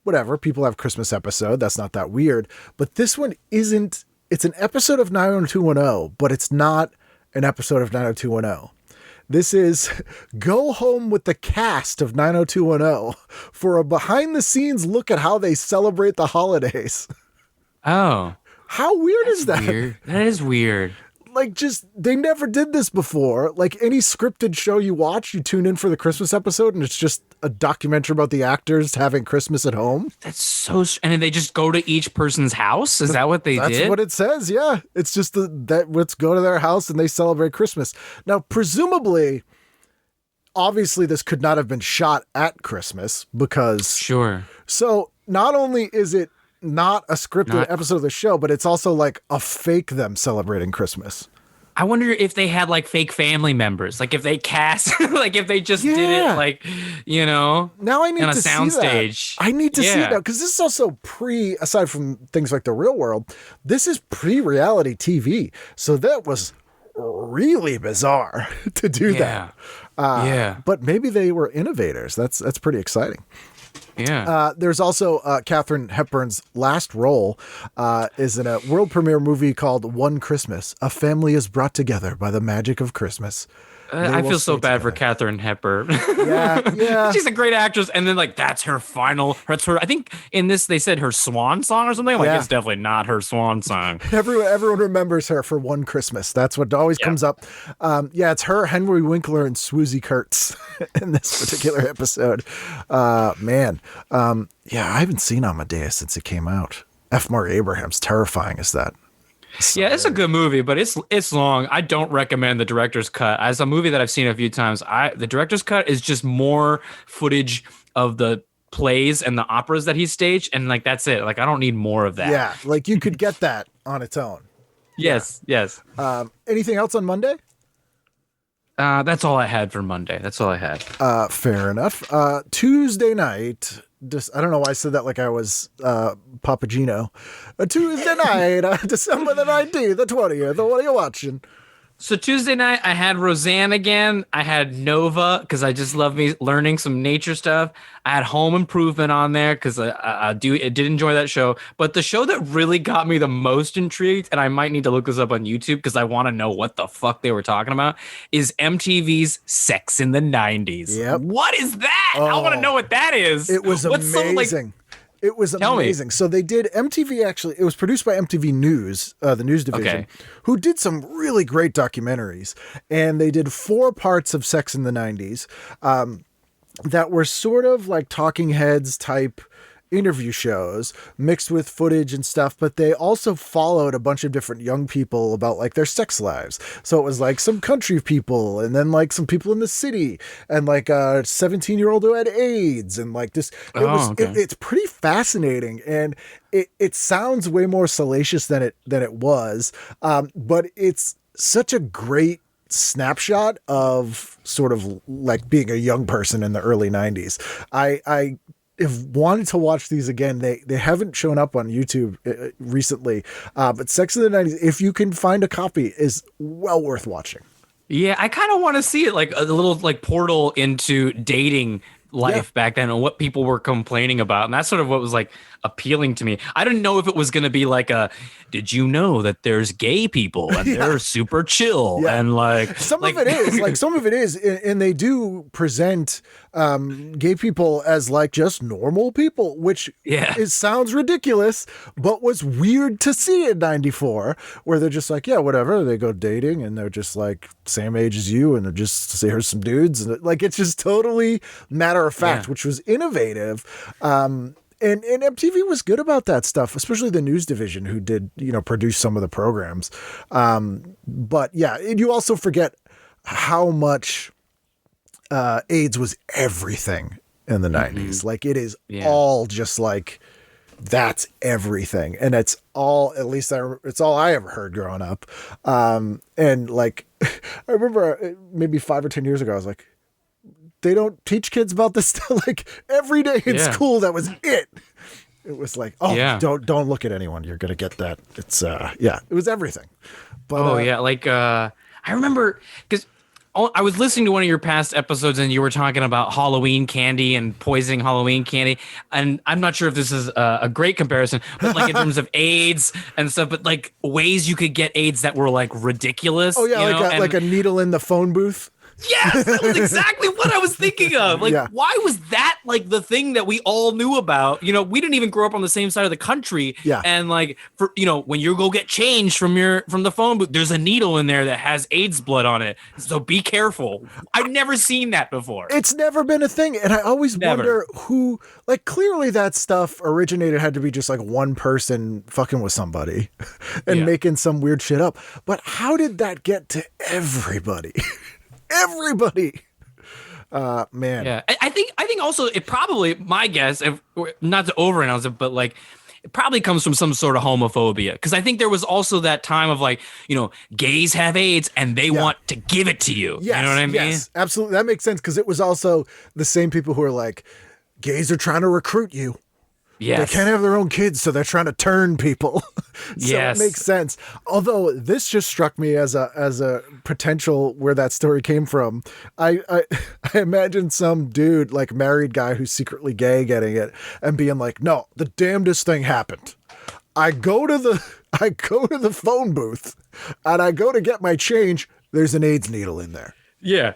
whatever, people have Christmas episode. That's not that weird. But this one isn't, it's an episode of 90210, but it's not an episode of 90210. This is Go Home with the Cast of 90210 for a behind-the-scenes look at how they celebrate the holidays. Oh. How weird is that? Weird. That is weird. Like, just, they never did this before. Like, any scripted show you watch, you tune in for the Christmas episode, and it's just a documentary about the actors having Christmas at home. That's so... And then they just go to each person's house? Is that what they did? That's what it says, yeah. It's just let's go to their house and they celebrate Christmas. Now, presumably, obviously, this could not have been shot at Christmas because... Sure. So, not only is it not a scripted episode of the show, but it's also like a fake them celebrating Christmas. I wonder if they had like fake family members, like if they cast, like if they just did it, like, you know, now I need on a to soundstage. I need to see that because this is also aside from things like the real world, this is pre-reality TV. So that was really bizarre to do that. But maybe they were innovators. That's pretty exciting. Yeah. There's also Katharine Hepburn's last role is in a world premiere movie called One Christmas. A family is brought together by the magic of Christmas. I feel so bad for Katharine Hepburn. Yeah. She's a great actress. And then like, that's her I think in this, they said her swan song or something. Like, it's definitely not her swan song. Everyone remembers her for One Christmas. That's what always comes up. It's her, Henry Winkler, and Swoosie Kurtz in this particular episode. Man. I haven't seen Amadeus since it came out. F. Murray Abraham's terrifying as that. It's a good movie, but it's long. I don't recommend the director's cut. As a movie that I've seen a few times, the director's cut is just more footage of the plays and the operas that he staged, and like that's it. Like I don't need more of that. Yeah, like you could get that on its own. Yes. Anything else on Monday? That's all I had for Monday. That's all I had. Fair enough. Tuesday night. I don't know why I said that like I was Papagino. A Tuesday night, December the 19th, the 20th. What are you watching? So Tuesday night, I had Roseanne again. I had Nova because I just love me learning some nature stuff. I had Home Improvement on there because I did enjoy that show. But the show that really got me the most intrigued, and I might need to look this up on YouTube because I want to know what the fuck they were talking about, is MTV's Sex in the 90s. Yep. What is that? I want to know what that is. It was amazing. It was amazing. So they did MTV actually. It was produced by MTV News, the news division, who did some really great documentaries. And they did 4 parts of Sex in the 90s that were sort of like Talking Heads type interview shows mixed with footage and stuff, but they also followed a bunch of different young people about like their sex lives. So it was like some country people and then like some people in the city and like a 17-year-old who had AIDS and like this. It's pretty fascinating and it sounds way more salacious than it was. But it's such a great snapshot of sort of like being a young person in the early 90s. I have wanted to watch these again. They haven't shown up on YouTube recently, but Sex in the 90s, if you can find a copy, is well worth watching. Yeah, I kind of want to see it like a little like portal into dating life back then and what people were complaining about. And that's sort of what was like appealing to me. I didn't know if it was going to be like did you know that there's gay people and they're super chill and like some of it is and they do present gay people as like just normal people, which sounds ridiculous, but was weird to see in 94 where they're just like, whatever, they go dating and they're just like same age as you and they're just say here's some dudes and like it's just totally matter of fact, which was innovative. And MTV was good about that stuff, especially the news division who did, produce some of the programs. But you also forget how much AIDS was everything in the 90s. Like it is all just like, that's everything. And it's all, at least it's all I ever heard growing up. And like, I remember maybe 5 or 10 years ago, I was like, they don't teach kids about this stuff. Like every day in school, that was it. It was like, don't look at anyone. You're going to get that. It's, it was everything. But, I remember because I was listening to one of your past episodes and you were talking about Halloween candy and poisoning Halloween candy. And I'm not sure if this is a great comparison, but like in terms of AIDS and stuff, but like ways you could get AIDS that were like ridiculous. Oh yeah. Like a needle in the phone booth. Yes, that was exactly what I was thinking of. Like, Yeah. why was that like the thing that we all knew about? You know, we didn't even grow up on the same side of the country. Yeah. And like, for when you go get changed from the phone booth, there's a needle in there that has AIDS blood on it. So be careful. I've never seen that before. It's never been a thing. And I always wonder who, like, clearly that stuff originated, had to be just like one person fucking with somebody and making some weird shit up. But how did that get to everybody? Everybody. Man. Yeah. I think also it probably, my guess, if not to overanalyze it, but like, it probably comes from some sort of homophobia. Because I think there was also that time of like, gays have AIDS and they want to give it to you. Yes, you know what I mean? Yes, absolutely. That makes sense, because it was also the same people who are like, gays are trying to recruit you. Yes. They can't have their own kids, so they're trying to turn people. So Yes. it makes sense. Although this just struck me as a potential where that story came from. I imagine some dude, like married guy who's secretly gay, getting it and being like, "No, the damnedest thing happened. I go to the phone booth and I go to get my change. There's an AIDS needle in there." Yeah.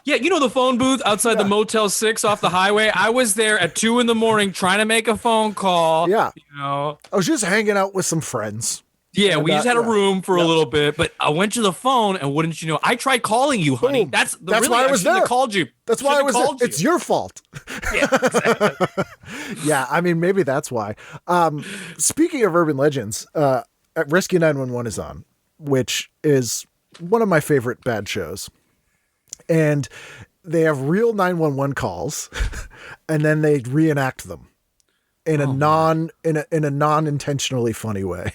Yeah, the phone booth outside the Motel 6 off the highway? I was there at 2 a.m. trying to make a phone call. Yeah. I was just hanging out with some friends. Yeah, And we just had a room for a Yep. little bit, but I went to the phone, and wouldn't you know, I tried calling you, honey. Boom. That's Why I was shouldn't there. have called you. That's why I was there. Called you. It's your fault. Yeah, exactly. Yeah, I mean, maybe that's why. Speaking of urban legends, Rescue 911 is on, which is one of my favorite bad shows. And they have real 911 calls, and then they reenact them in a non-intentionally funny way.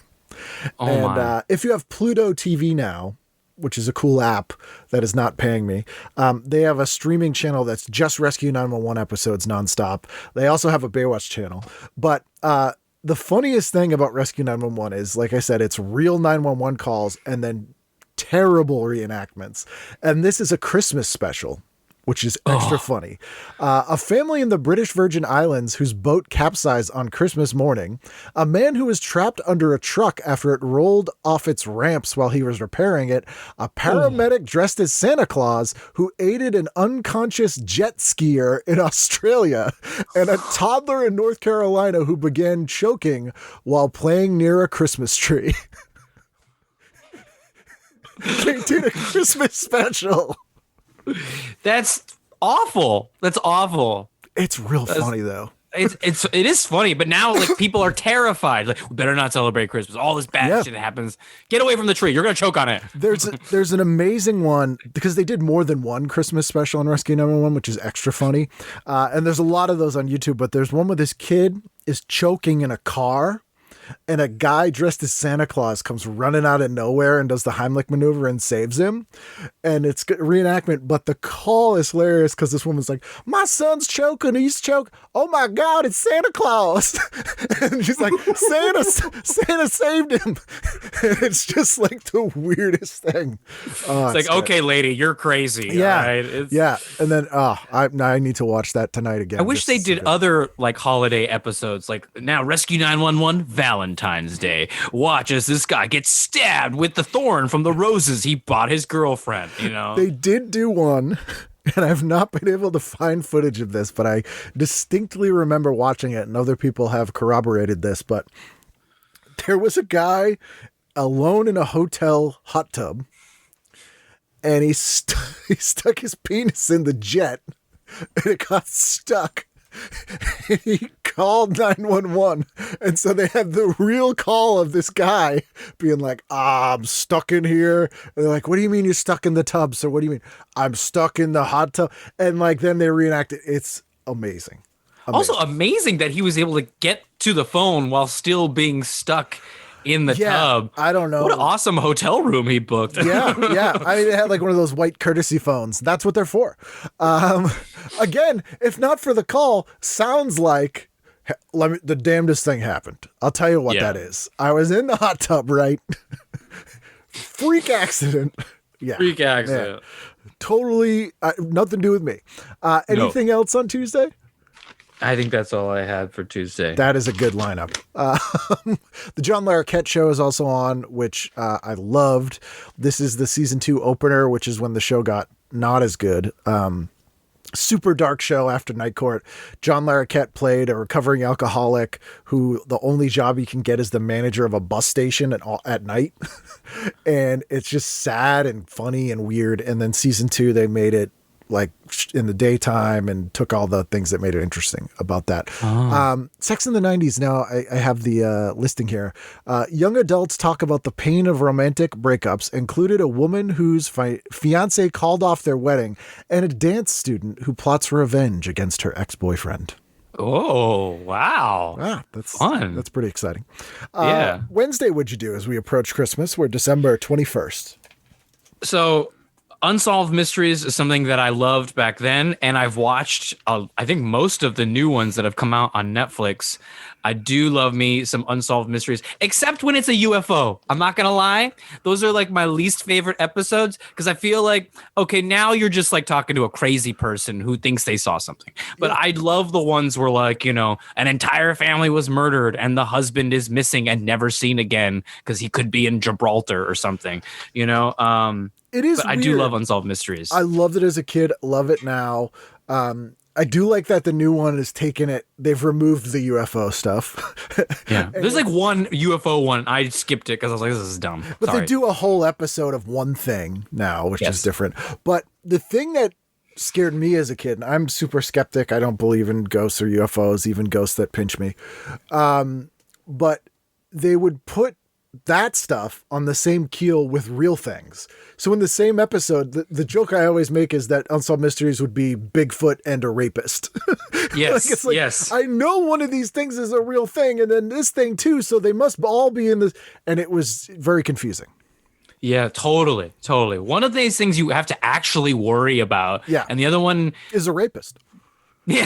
And if you have Pluto TV now, which is a cool app that is not paying me, they have a streaming channel that's just Rescue 911 episodes nonstop. They also have a Baywatch channel. But the funniest thing about Rescue 911 is, like I said, it's real 911 calls and then terrible reenactments. And this is a Christmas special, which is extra funny. A family in the British Virgin Islands whose boat capsized on Christmas morning, a man who was trapped under a truck after it rolled off its ramps while he was repairing it, a paramedic dressed as Santa Claus who aided an unconscious jet skier in Australia, and a toddler in North Carolina who began choking while playing near a Christmas tree. They did a Christmas special. That's awful. That's awful. It's real funny though. It is funny, but now like people are terrified. Like, we better not celebrate Christmas. All this bad shit happens. Get away from the tree. You're gonna choke on it. There's an amazing one, because they did more than one Christmas special on Rescue 911, which is extra funny. And there's a lot of those on YouTube, but there's one where this kid is choking in a car, and a guy dressed as Santa Claus comes running out of nowhere and does the Heimlich maneuver and saves him. And it's a reenactment, but the call is hilarious because this woman's like, "My son's choking. He's choking. Oh my God, it's Santa Claus." And she's like, Santa saved him. And it's just like the weirdest thing. It's like, okay, lady, you're crazy. Yeah. All right? Yeah. And then, I need to watch that tonight again. I wish they did other like holiday episodes, like now Rescue 911 Valentine's Day. Watch as this guy gets stabbed with the thorn from the roses he bought his girlfriend. They did do one, and I've not been able to find footage of this, but I distinctly remember watching it, and other people have corroborated this. But there was a guy alone in a hotel hot tub, and he stuck his penis in the jet, and it got stuck. He called 911, and so they had the real call of this guy being like, "I'm stuck in here." And they're like, "What do you mean you're stuck in the tub, sir? What do you mean?" "I'm stuck in the hot tub." And like then they reenact it. It's amazing. Also amazing that he was able to get to the phone while still being stuck in the tub. I don't know. What an awesome hotel room he booked. Yeah. I mean, they had like one of those white courtesy phones. That's what they're for. Again, if not for the call, sounds like the damnedest thing happened. I'll tell you what that is. I was in the hot tub, right? Freak accident. Yeah. Freak accident. Yeah. Totally nothing to do with me. Anything else on Tuesday? I think that's all I had for Tuesday. That is a good lineup. The John Larroquette show is also on, which I loved. This is the season 2 opener, which is when the show got not as good. Super dark show after Night Court. John Larroquette played a recovering alcoholic who the only job he can get is the manager of a bus station at night. And it's just sad and funny and weird. And then season 2, they made it like in the daytime and took all the things that made it interesting about that. Sex in the 90s. Now I have the listing here. Young adults talk about the pain of romantic breakups, included a woman whose fiance called off their wedding and a dance student who plots revenge against her ex-boyfriend. Oh, wow. That's fun. That's pretty exciting. Yeah. Wednesday, what'd you do as we approach Christmas? We're December 21st. So Unsolved Mysteries is something that I loved back then, and I've watched, I think, most of the new ones that have come out on Netflix. I do love me some Unsolved Mysteries, except when it's a UFO. I'm not going to lie. Those are like my least favorite episodes because I feel like, okay, now you're just like talking to a crazy person who thinks they saw something. But I love the ones where like, you know, an entire family was murdered and the husband is missing and never seen again because he could be in Gibraltar or something, you know? It is. But I do love Unsolved Mysteries. I loved it as a kid. Love it now. I do like that the new one is taking it. They've removed the UFO stuff. Yeah. There's like one UFO one. I skipped it because I was like, this is dumb. But Sorry. they do a whole episode of one thing now, which is different. But the thing that scared me as a kid, and I'm super skeptic. I don't believe in ghosts or UFOs, even ghosts that pinch me. But they would put that stuff on the same keel with real things. So in the same episode, the joke I always make is that Unsolved Mysteries would be Bigfoot and a rapist. Yes, yes. I know one of these things is a real thing, and then this thing too, so they must all be in this. And it was very confusing. Yeah, totally. One of these things you have to actually worry about. Yeah. And the other one is a rapist. Yeah.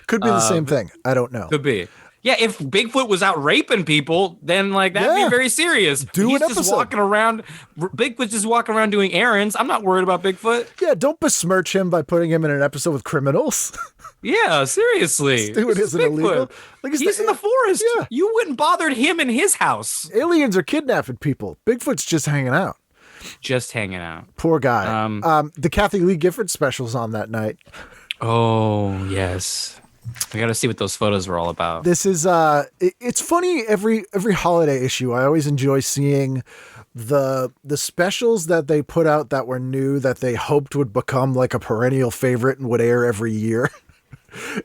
Could be the same thing. I don't know. Could be. Yeah, if Bigfoot was out raping people, then like that'd be very serious. He's just walking around. Bigfoot's just walking around doing errands. I'm not worried about Bigfoot. Yeah, don't besmirch him by putting him in an episode with criminals. Yeah, seriously. This dude isn't illegal. Like he's in the forest. Yeah. You wouldn't bothered him in his house. Aliens are kidnapping people. Bigfoot's just hanging out. Poor guy. The Kathy Lee Gifford special's on that night. Oh, yes. I got to see what those photos were all about. This is it's funny every holiday issue. I always enjoy seeing the specials that they put out that were new that they hoped would become like a perennial favorite and would air every year.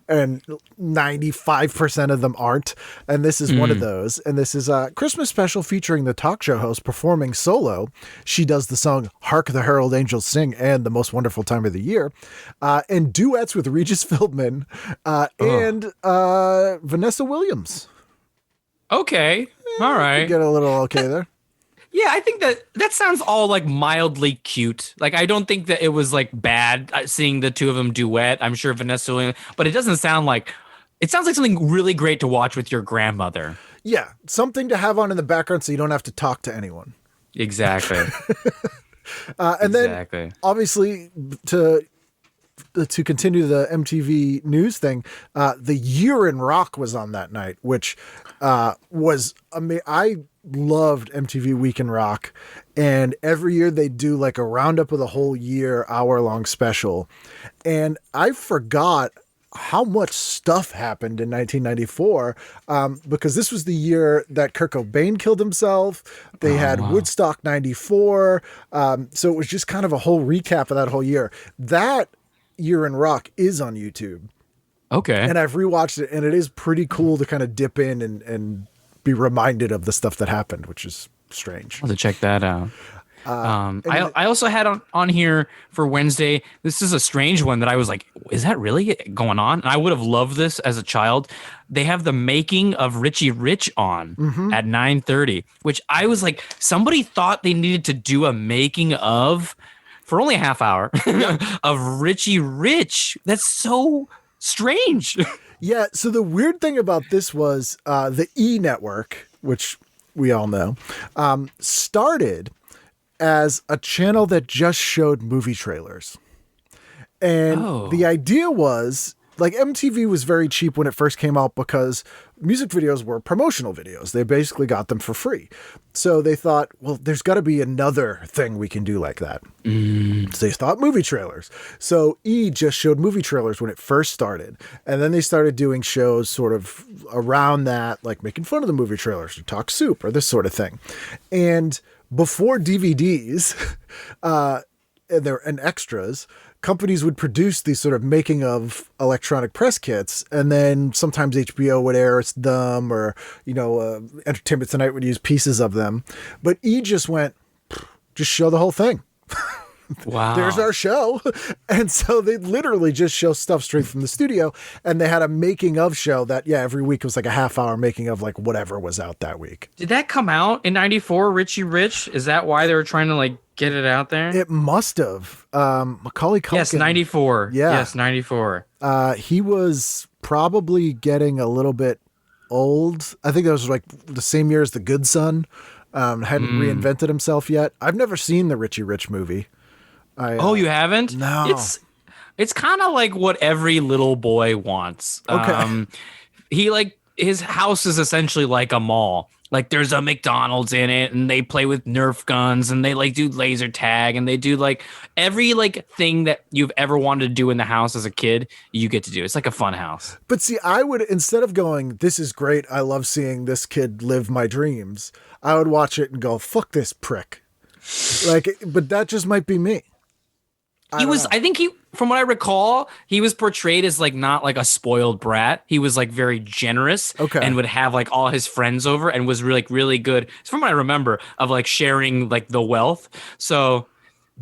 And 95% of them aren't. And this is one of those. And this is a Christmas special featuring the talk show host performing solo. She does the song Hark the Herald Angels Sing and The Most Wonderful Time of the Year. And duets with Regis Philbin and Vanessa Williams. Okay. All right. Get a little okay there. Yeah, I think that sounds all like mildly cute. Like, I don't think that it was like bad seeing the two of them duet. I'm sure Vanessa Williams, but it doesn't sound like, it sounds like something really great to watch with your grandmother. Yeah, something to have on in the background so you don't have to talk to anyone. Exactly. And then obviously to continue the MTV news thing, the Year in Rock was on that night, which was amazing. I loved MTV Week in Rock, and every year they do like a roundup of the whole year, hour-long special. And I forgot how much stuff happened in 1994 because this was the year that Kurt Cobain killed himself. They had Woodstock 94. So it was just kind of a whole recap of that whole year. That Year in Rock is on YouTube. Okay. And I've rewatched it, and it is pretty cool to kind of dip in and be reminded of the stuff that happened, which is strange. I'll have to check that out. I also had on here for Wednesday. This is a strange one that I was like, is that really going on? And I would have loved this as a child. They have the making of Richie Rich on at 9:30, which I was like, somebody thought they needed to do a making of for only a half hour of Richie Rich. That's so strange. Yeah. So the weird thing about this was the E Network, which we all know, started as a channel that just showed movie trailers. And the idea was like MTV was very cheap when it first came out because music videos were promotional videos. They basically got them for free. So they thought, well, there's got to be another thing we can do like that. So they thought movie trailers. So E just showed movie trailers when it first started. And then they started doing shows sort of around that, like making fun of the movie trailers or Talk Soup or this sort of thing. And before DVDs and extras, companies would produce these sort of making of electronic press kits, and then sometimes HBO would air them, or, Entertainment Tonight would use pieces of them. But E just went, just show the whole thing. Wow. There's our show. And so they literally just show stuff straight from the studio. And they had a making of show that, every week was like a half hour making of like whatever was out that week. Did that come out in 94, Richie Rich? Is that why they were trying to like get it out there? It must have. Macaulay Culkin. Yes, 94. Yeah. Yes, 94. He was probably getting a little bit old. I think that was like the same year as The Good Son. Hadn't reinvented himself yet. I've never seen the Richie Rich movie. You haven't? No. It's kind of like what every little boy wants. Okay. His house is essentially like a mall. Like there's a McDonald's in it, and they play with Nerf guns, and they like do laser tag, and they do like every like thing that you've ever wanted to do in the house as a kid, you get to do. It's like a fun house. But see, I would, instead of going, this is great, I love seeing this kid live my dreams, I would watch it and go, fuck this prick. But that just might be me. I think from what I recall, he was portrayed as like not like a spoiled brat. He was like very generous, and would have like all his friends over, and was really, really good. It's from what I remember of like sharing like the wealth. So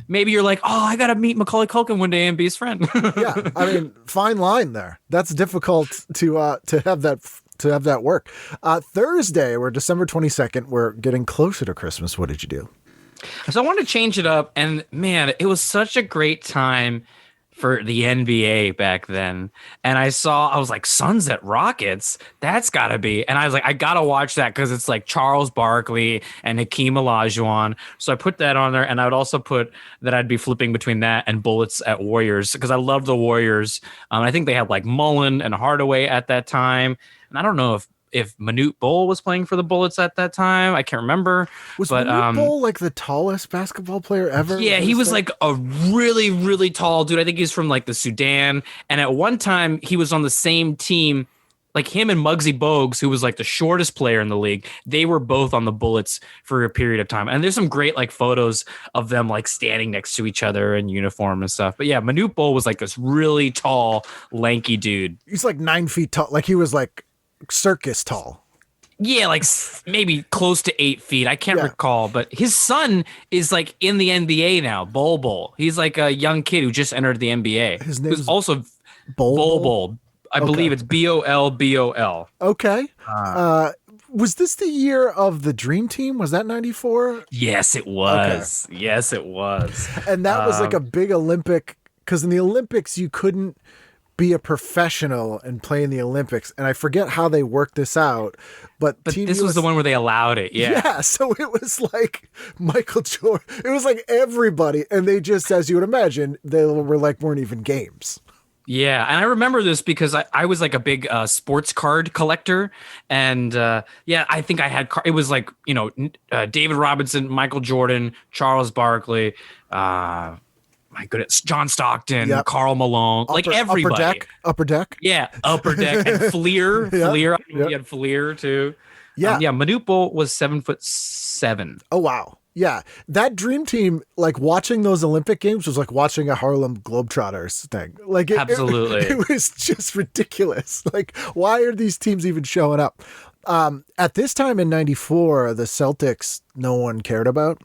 maybe you're like, oh, I got to meet Macaulay Culkin one day and be his friend. Yeah. I mean, fine line there. That's difficult to have that work. Thursday, or December 22nd, we're getting closer to Christmas. What did you do? So I wanted to change it up, and man, it was such a great time for the NBA back then. And I was like, Suns at Rockets, that's gotta be. And I was like, I gotta watch that because it's like Charles Barkley and Hakeem Olajuwon. So I put that on there, and I would also put that I'd be flipping between that and Bullets at Warriors because I love the Warriors. I think they had like Mullen and Hardaway at that time, and I don't know if Manute Bol was playing for the Bullets at that time. I can't remember. Was Manute Bol like the tallest basketball player ever? Yeah, he was like a really, really tall dude. I think he's from like the Sudan. And at one time, he was on the same team. Like him and Muggsy Bogues, who was like the shortest player in the league, they were both on the Bullets for a period of time. And there's some great like photos of them like standing next to each other in uniform and stuff. But yeah, Manute Bol was like this really tall, lanky dude. He's like 9 feet tall. Like he was like circus tall. Yeah, like maybe close to 8 feet. I can't recall, but his son is like in the NBA now. Bol. He's like a young kid who just entered the NBA. His name is also Bol. I believe it's Bolbol. Okay. Was this the year of the Dream Team? Was that 94? Yes, it was. Okay. Yes, it was. And that was like a big Olympic, because in the Olympics you couldn't be a professional and play in the Olympics. And I forget how they worked this out, but this was the one where they allowed it. Yeah. Yeah. So it was like Michael Jordan. It was like everybody. And they just, as you would imagine, they were like, weren't even games. Yeah. And I remember this because I was like a big sports card collector. And I think I had, it was like, David Robinson, Michael Jordan, Charles Barkley, my goodness, John Stockton, Karl Malone, like everybody. Upper Deck. Yeah, Upper Deck and Fleer. Fleer. He had Fleer too. Yeah. Manute Bol was 7'7". Oh wow. Yeah. That Dream Team, like watching those Olympic games was like watching a Harlem Globetrotters thing. Like absolutely. It was just ridiculous. Like, why are these teams even showing up? At this time in 94, the Celtics, no one cared about.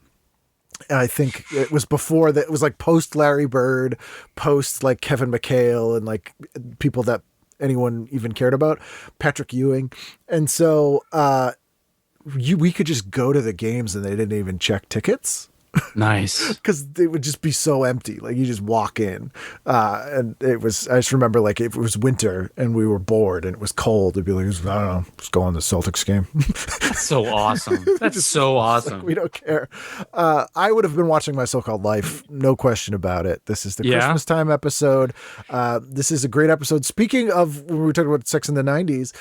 I think it was before that. It was like post Larry Bird, post like Kevin McHale, and like people that anyone even cared about, Patrick Ewing. And so we could just go to the games and they didn't even check tickets. Nice. Because it would just be so empty. Like you just walk in, and I just remember like if it was winter and we were bored and it was cold, it'd be like, I don't know, just go on the Celtics game. That's so awesome. That's so awesome. Like, we don't care. I would have been watching My So-Called Life, no question about it. This is the Christmas time episode. This is a great episode. Speaking of when we were talking about sex in the 90s,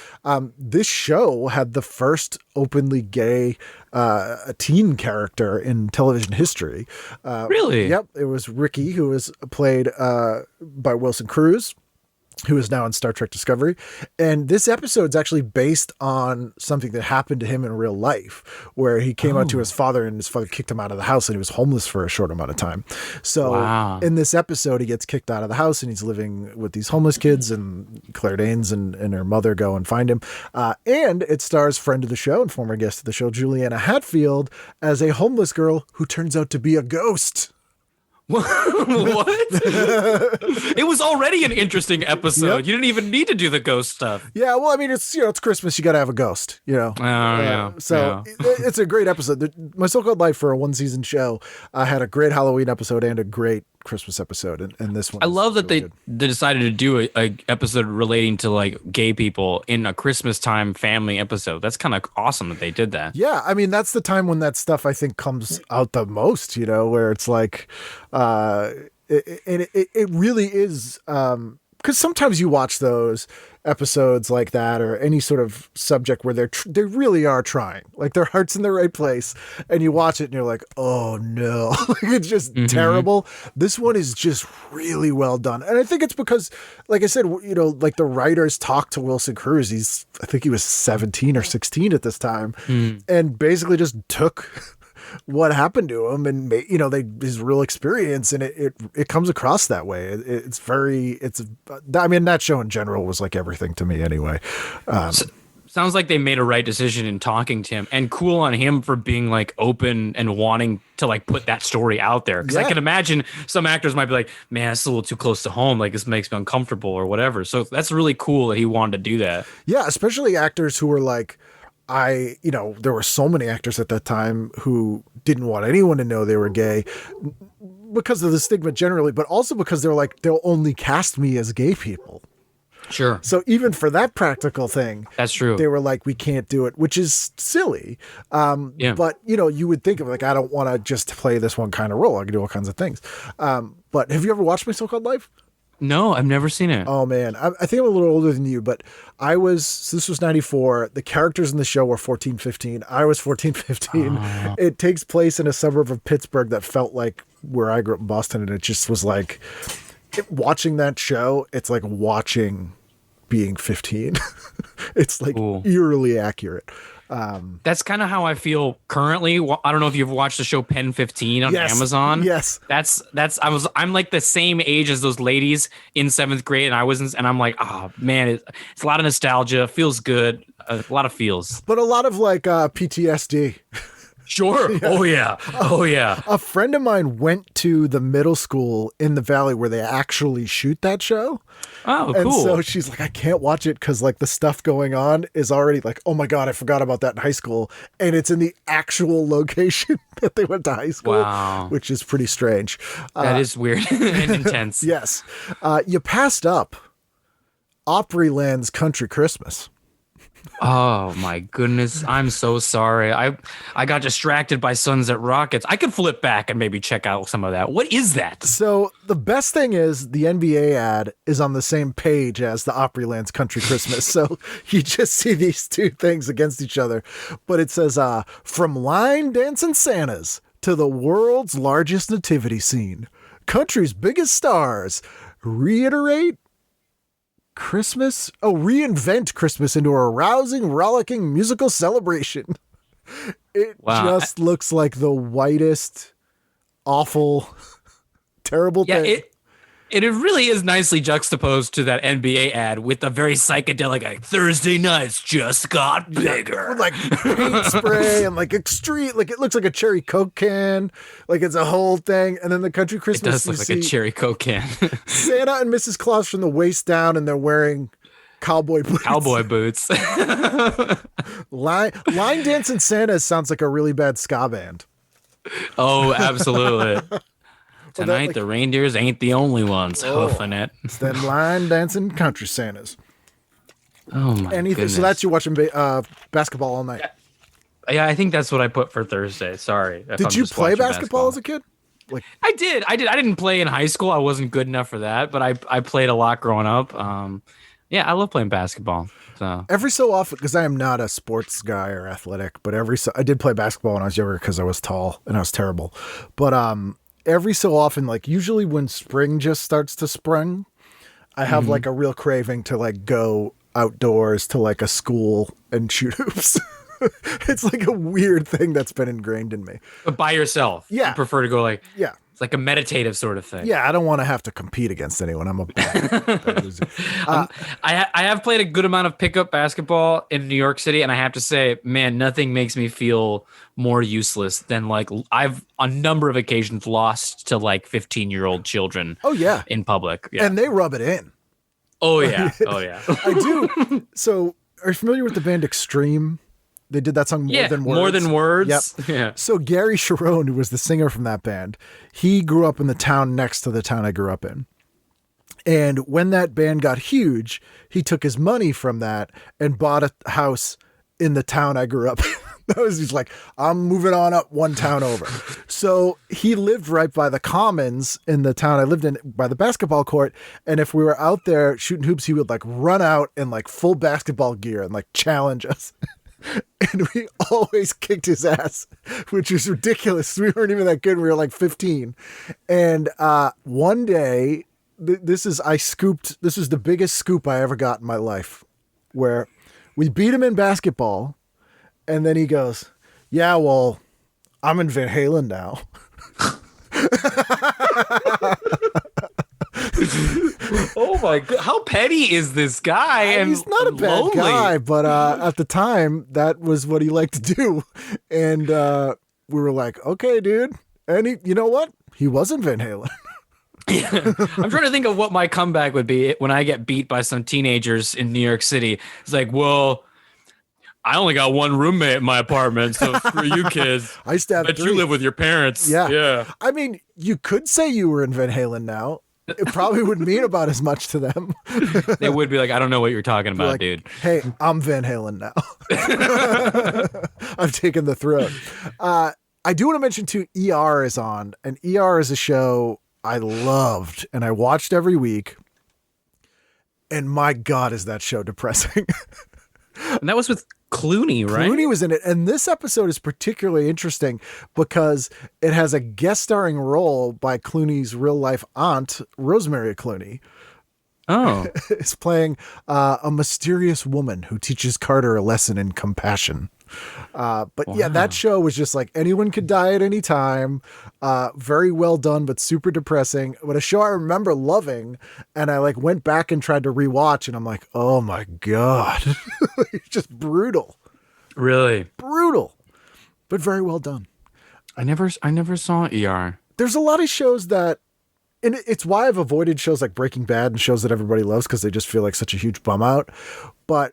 this show had the first openly gay a teen character in television history. Really? Yep. It was Ricky, who was played by Wilson Cruz, who is now in Star Trek Discovery. And this episode's actually based on something that happened to him in real life, where he came out to his father and his father kicked him out of the house and he was homeless for a short amount of time. So in this episode, he gets kicked out of the house and he's living with these homeless kids, and Claire Danes and her mother go and find him. And it stars friend of the show and former guest of the show, Juliana Hatfield, as a homeless girl who turns out to be a ghost. What? It was already an interesting episode. Yep. You didn't even need to do the ghost stuff. Yeah, well, I mean, it's it's Christmas. You got to have a ghost, So it's a great episode. My So-Called Life for a 1-season show had a great Halloween episode and a great Christmas episode, and this one. I love that really they decided to do a episode relating to like gay people in a Christmas time family episode. That's kind of awesome that they did that. Yeah, I mean, that's the time when that stuff I think comes out the most. Where it's like, it really is. Because sometimes you watch those episodes like that or any sort of subject where they really are trying, like their heart's in the right place, and you watch it and you're like, oh no, it's just terrible. This one is just really well done. And I think it's because, like I said, like the writers talked to Wilson Cruz. I think he was 17 or 16 at this time, and basically just took what happened to him and his real experience, and it comes across that way. I mean, that show in general was like everything to me anyway. Sounds like they made a right decision in talking to him, and cool on him for being like open and wanting to like put that story out there. Because I can imagine some actors might be like, man, it's a little too close to home. Like this makes me uncomfortable or whatever. So that's really cool that he wanted to do that. Yeah. Especially actors who were like, there were so many actors at that time who didn't want anyone to know they were gay because of the stigma generally, but also because they're like, they'll only cast me as gay people. Sure. So even for that practical thing, that's true. They were like, we can't do it, which is silly. But you would think of like, I don't want to just play this one kind of role. I can do all kinds of things. But have you ever watched My So-Called Life? No, I've never seen it. Oh man. I think I'm a little older than you, but this was 94. The characters in the show were 14, 15. I was 14, 15. Oh. It takes place in a suburb of Pittsburgh that felt like where I grew up in Boston. And it just was like watching that show. It's like watching being 15. It's like eerily accurate. That's kind of how I feel currently. I don't know if you've watched the show Pen 15 on Amazon. Yes. I'm like the same age as those ladies in 7th grade, and I'm like, oh man, it's a lot of nostalgia. Feels good. A lot of feels. But a lot of like PTSD. Sure. Yeah. Oh yeah. A friend of mine went to the middle school in the Valley where they actually shoot that show. Oh, and cool. So she's like, I can't watch it because like the stuff going on is already like, oh my God, I forgot about that in high school. And it's in the actual location that they went to high school, wow, which is pretty strange. That is weird and intense. Yes. You passed up Opryland's Country Christmas. Oh my goodness. I'm so sorry. I got distracted by Sunset Rockets. I could flip back and maybe check out some of that. What is that? So the best thing is the NBA ad is on the same page as the Opryland's Country Christmas. So you just see these two things against each other, but it says, from line dancing Santas to the world's largest nativity scene, country's biggest stars reinvent Christmas into a rousing, rollicking musical celebration. It just looks like the whitest, awful, terrible thing. It really is nicely juxtaposed to that NBA ad with the very psychedelic, like, Thursday nights just got bigger. With like paint spray and like extreme, like it looks like a cherry Coke can, like it's a whole thing. And then the Country Christmas. It does look like a cherry Coke can. Santa and Mrs. Claus from the waist down, and they're wearing cowboy boots. Cowboy boots. Line dancing Santa sounds like a really bad ska band. Oh, absolutely. Tonight, like- the reindeers ain't the only ones hoofing it. It's them line dancing country Santas. Oh my Anything. goodness. So that's you watching basketball all night. Yeah, I think that's what I put for Thursday. Sorry. if Did I'm you just play watching basketball as a kid? Like, I did. I didn't play in high school. I wasn't good enough for that, but I played a lot growing up. Yeah, I love playing basketball. So every so often, because I am not a sports guy or athletic, but I did play basketball when I was younger because I was tall and I was terrible. But every so often, like usually when spring just starts to spring, I have like a real craving to like go outdoors to like a school and shoot hoops. It's like a weird thing that's been ingrained in me. but by yourself. Yeah. You prefer to go like Yeah. it's like a meditative sort of thing. Yeah, I don't want to have to compete against anyone. I'm a bad loser. I have played a good amount of pickup basketball in New York City, and I have to say, man, nothing makes me feel more useless than like I've on a number of occasions lost to like 15-year-old children. Oh, yeah. In public. Yeah. And they rub it in. Oh yeah. Oh yeah. I do. So, are you familiar with the band Extreme? They did that song More Than Words. More Than Words. Yep. Yeah. So Gary Sharon, who was the singer from that band, he grew up in the town next to the town I grew up in. And when that band got huge, he took his money from that and bought a house in the town I grew up in. He's like, I'm moving on up one town over. So he lived right by the commons in the town I lived in by the basketball court. And if we were out there shooting hoops, he would like run out in like full basketball gear and like challenge us. And we always kicked his ass, which was ridiculous. We weren't even that good. We were like 15. And one day, this is the biggest scoop I ever got in my life, where we beat him in basketball. And then he goes, yeah, well, I'm in Van Halen now. Oh my god! How petty is this guy? And he's not a bad lonely. guy, but at the time, that was what he liked to do. And we were like, okay, dude. And you know what? He wasn't Van Halen. I'm trying to think of what my comeback would be when I get beat by some teenagers in New York City. It's like, well, I only got one roommate in my apartment, so screw you kids. I used to have Bet three. you live with your parents. Yeah. Yeah. I mean, you could say you were in Van Halen now. It probably wouldn't mean about as much to them. They would be like, I don't know what you're talking about, Like, dude. hey, I'm Van Halen now. I've taken the throat. I do want to mention too, ER is on, and ER is a show I loved and I watched every week. And my God, is that show depressing. And that was with Clooney, right? Clooney was in it. And this episode is particularly interesting because it has a guest starring role by Clooney's real life aunt, Rosemary Clooney. Oh. Is playing a mysterious woman who teaches Carter a lesson in compassion. But yeah, that show was just like anyone could die at any time. Very well done, but super depressing. But a show I remember loving, and I like went back and tried to rewatch, and I'm like, oh my God, it's just brutal, Really? brutal, but very well done. I never saw ER. There's a lot of shows that, and it's why I've avoided shows like Breaking Bad and shows that everybody loves because they just feel like such a huge bum out. But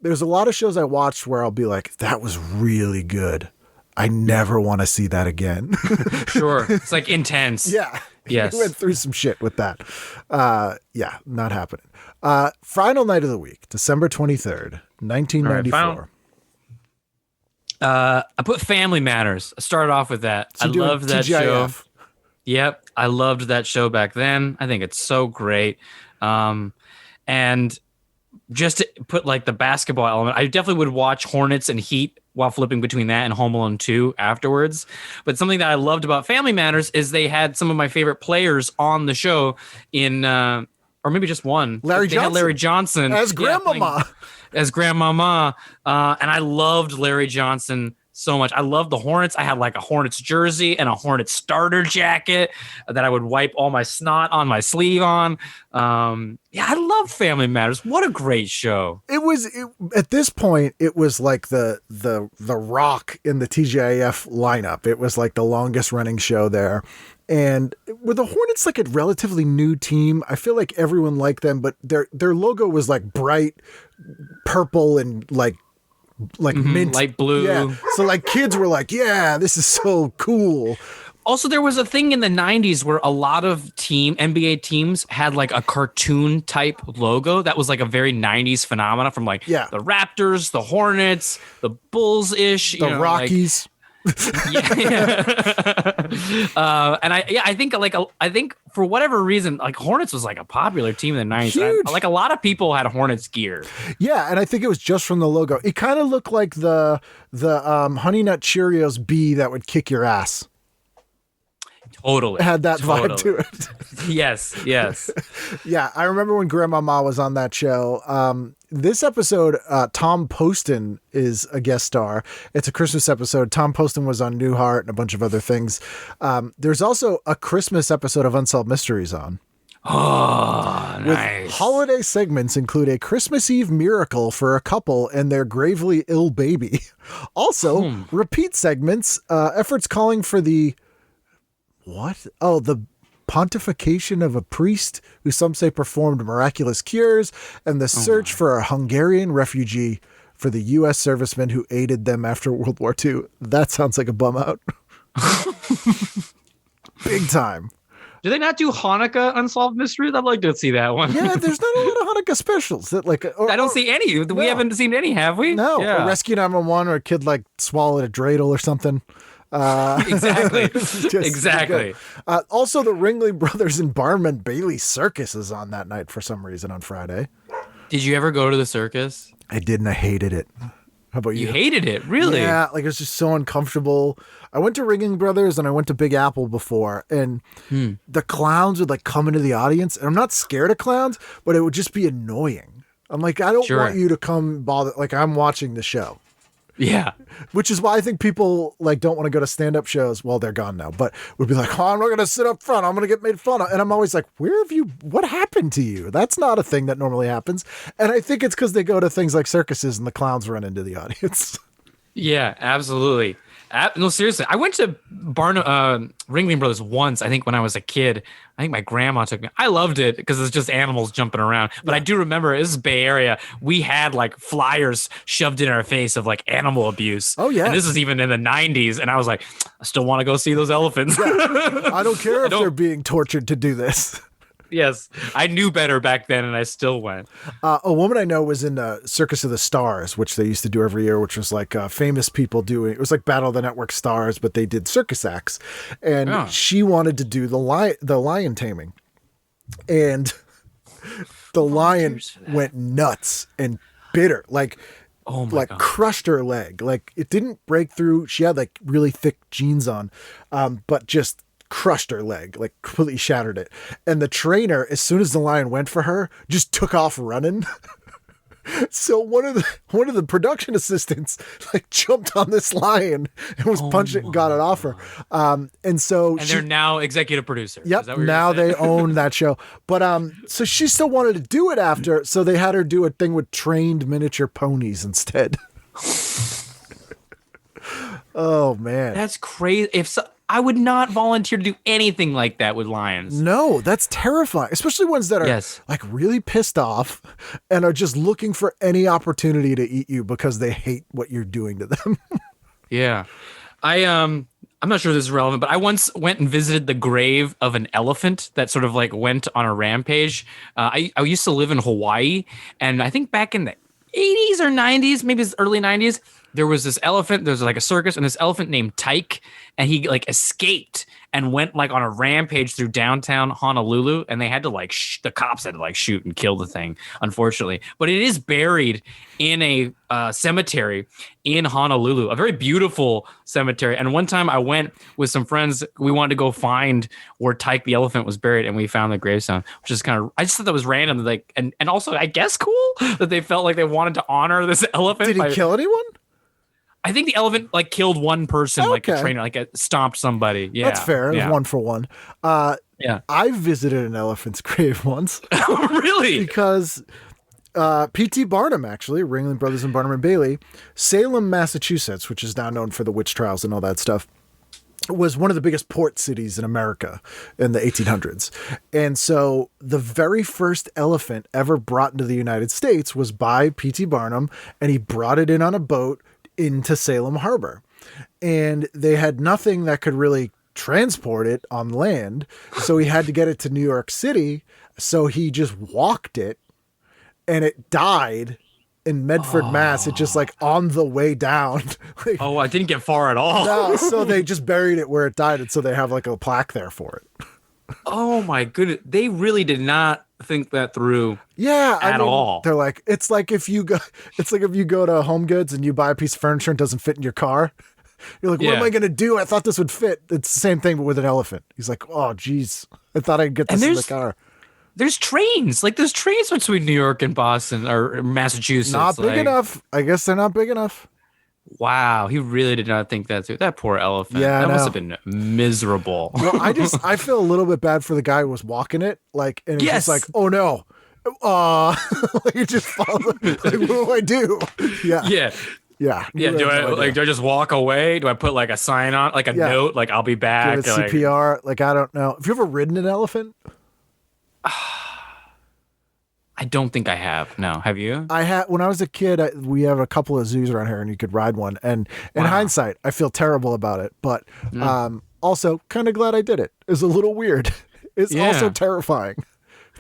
there's a lot of shows I watched where I'll be like, that was really good. I never want to see that again. Sure. It's like intense. Yeah. Yes. We went through some shit with that. Yeah, not happening. Final night of the week, December 23rd, 1994. All right, I put Family Matters. I started off with that. So I doing loved that show. TGIF. Yep. I loved that show back then. I think it's so great. And just to put like the basketball element, I definitely would watch Hornets and Heat while flipping between that and Home Alone 2 afterwards. But something that I loved about Family Matters is they had some of my favorite players on the show in, or maybe just one. Larry They had Larry Johnson. As playing- Grandmama. as Grandmama. And I loved Larry Johnson so much. I loved the Hornets. I had like a Hornets jersey and a Hornets starter jacket that I would wipe all my snot on my sleeve on. Yeah, I love Family Matters. What a great show. At this point, it was like the rock in the TGIF lineup. It was like the longest running show there. And were the Hornets like a relatively new team? I feel like everyone liked them, but their logo was like bright purple and like like mint, light blue. Yeah, so like kids were like, "Yeah, this is so cool." Also, there was a thing in the 90s where a lot of NBA teams had like a cartoon type logo that was like a very 90s phenomena from like Yeah. the Raptors, the Hornets, the Bulls ish, The Rockies. Yeah. And I think for whatever reason, like Hornets was like a popular team in the 90s. Huge. Like a lot of people had Hornets gear. Yeah, and I think it was just from the logo. It kind of looked like the Honey Nut Cheerios bee that would kick your ass. Totally. It had that vibe to it. Yes. Yeah, I remember when Grandmama was on that show. This episode, Tom Poston is a guest star. It's a Christmas episode. Tom Poston was on Newhart and a bunch of other things. There's also a Christmas episode of Unsolved Mysteries on. Oh, With nice. holiday segments include a Christmas Eve miracle for a couple and their gravely ill baby. Also, repeat segments, efforts calling for the... What? Oh, the pontification of a priest who some say performed miraculous cures, and the search for a Hungarian refugee for the U.S. servicemen who aided them after World War II. That sounds like a bum out. Big time. Do they not do Hanukkah Unsolved Mysteries? I'd like to see that one. Yeah, there's not a lot of Hanukkah specials. That like I don't see any. We haven't seen any, have we? No, Yeah. or Rescue 911 or a kid like swallowed a dreidel or something. Exactly. Just Exactly. good. Also, the Ringling Brothers and Barnum Bailey Circus is on that night for some reason on Friday. Did you ever go to the circus? I didn't. I hated it. How about you? You hated it, really? Yeah, like it was just so uncomfortable. I went to Ringling Brothers and I went to Big Apple before, and the clowns would like come into the audience, and I'm not scared of clowns, but it would just be annoying. I'm like, I don't Sure. want you to come bother. Like I'm watching the show. Yeah. Which is why I think people like don't want to go to stand-up shows. Well, they're gone now, but would be like, oh, I'm not going to sit up front. I'm going to get made fun of. And I'm always like, what happened to you? That's not a thing that normally happens. And I think it's because they go to things like circuses and the clowns run into the audience. Yeah, absolutely. No, seriously. I went to Ringling Brothers once, I think when I was a kid. I think my grandma took me. I loved it because it's just animals jumping around. But I do remember, this is Bay Area, we had like flyers shoved in our face of like animal abuse. Oh, yeah. And this is even in the 90s. And I was like, I still want to go see those elephants. I don't care if they're being tortured to do this. Yes, I knew better back then, and I still went. A woman I know was in Circus of the Stars, which they used to do every year, which was like famous people doing. It was like Battle of the Network Stars, but they did circus acts, and she wanted to do the lion taming, and the lion went nuts and bit her, like God. Crushed her leg. Like it didn't break through. She had like really thick jeans on, but just crushed her leg, like completely shattered it. And the trainer, as soon as the lion went for her, just took off running. So one of the production assistants like jumped on this lion and was punching it and got it off her. And they're now executive producer. Yep. Now they own that show. But so she still wanted to do it after, so they had her do a thing with trained miniature ponies instead. Oh man. That's crazy. I would not volunteer to do anything like that with lions. No, that's terrifying, especially ones that are like really pissed off and are just looking for any opportunity to eat you because they hate what you're doing to them. Yeah. I'm not sure this is relevant, but I once went and visited the grave of an elephant that sort of like went on a rampage. I used to live in Hawaii, and I think back in the 80s or 90s, maybe it's early 90s, there was this elephant, there's like a circus, and this elephant named Tyke, and he like escaped and went like on a rampage through downtown Honolulu, and they had to like the cops had to like shoot and kill the thing, unfortunately. But it is buried in a cemetery in Honolulu, a very beautiful cemetery. And one time I went with some friends, we wanted to go find where Tyke the elephant was buried, and we found the gravestone, which is kind of, I just thought that was random, like, and also I guess cool that they felt like they wanted to honor this elephant. Did he kill anyone? I think the elephant like killed one person, like a trainer, like stomped somebody. Yeah, that's fair. It was 1 for 1. Yeah, I visited an elephant's grave once. Really? Because P.T. Barnum, actually, Ringling Brothers and Barnum and Bailey, Salem, Massachusetts, which is now known for the witch trials and all that stuff. was one of the biggest port cities in America in the 1800s. And so the very first elephant ever brought into the United States was by P.T. Barnum, and he brought it in on a boat into Salem Harbor. And they had nothing that could really transport it on land, so he had to get it to New York City. So he just walked it, and it died in Medford, Mass. It just like on the way down. Like, I didn't get far at all. no, so they just buried it where it died, and so they have like a plaque there for it. Oh my goodness. They really did not think that through. Yeah, at all. They're like, it's like if you go to Home Goods and you buy a piece of furniture and it doesn't fit in your car. You're like, what am I going to do? I thought this would fit. It's the same thing, but with an elephant. He's like, oh, geez. I thought I'd get this in the car. There's trains. Like, there's trains between New York and Boston or Massachusetts. Not big enough. I guess they're not big enough. Wow. He really did not think that through. That poor elephant. Yeah, that must have been miserable. Well, I feel a little bit bad for the guy who was walking it. Like, and it's just like, oh, no. Like, it just falls. Like, what do I do? Yeah. Yeah. Yeah. Yeah. Do I just walk away? Do I put like a sign on, like a note, like I'll be back? Give it CPR. Like, I don't know. Have you ever ridden an elephant? I don't think I have. No. Have you? I had when I was a kid. We have a couple of zoos around here, and you could ride one. And in hindsight, I feel terrible about it, but also kind of glad I did it. It's a little weird. It's also terrifying.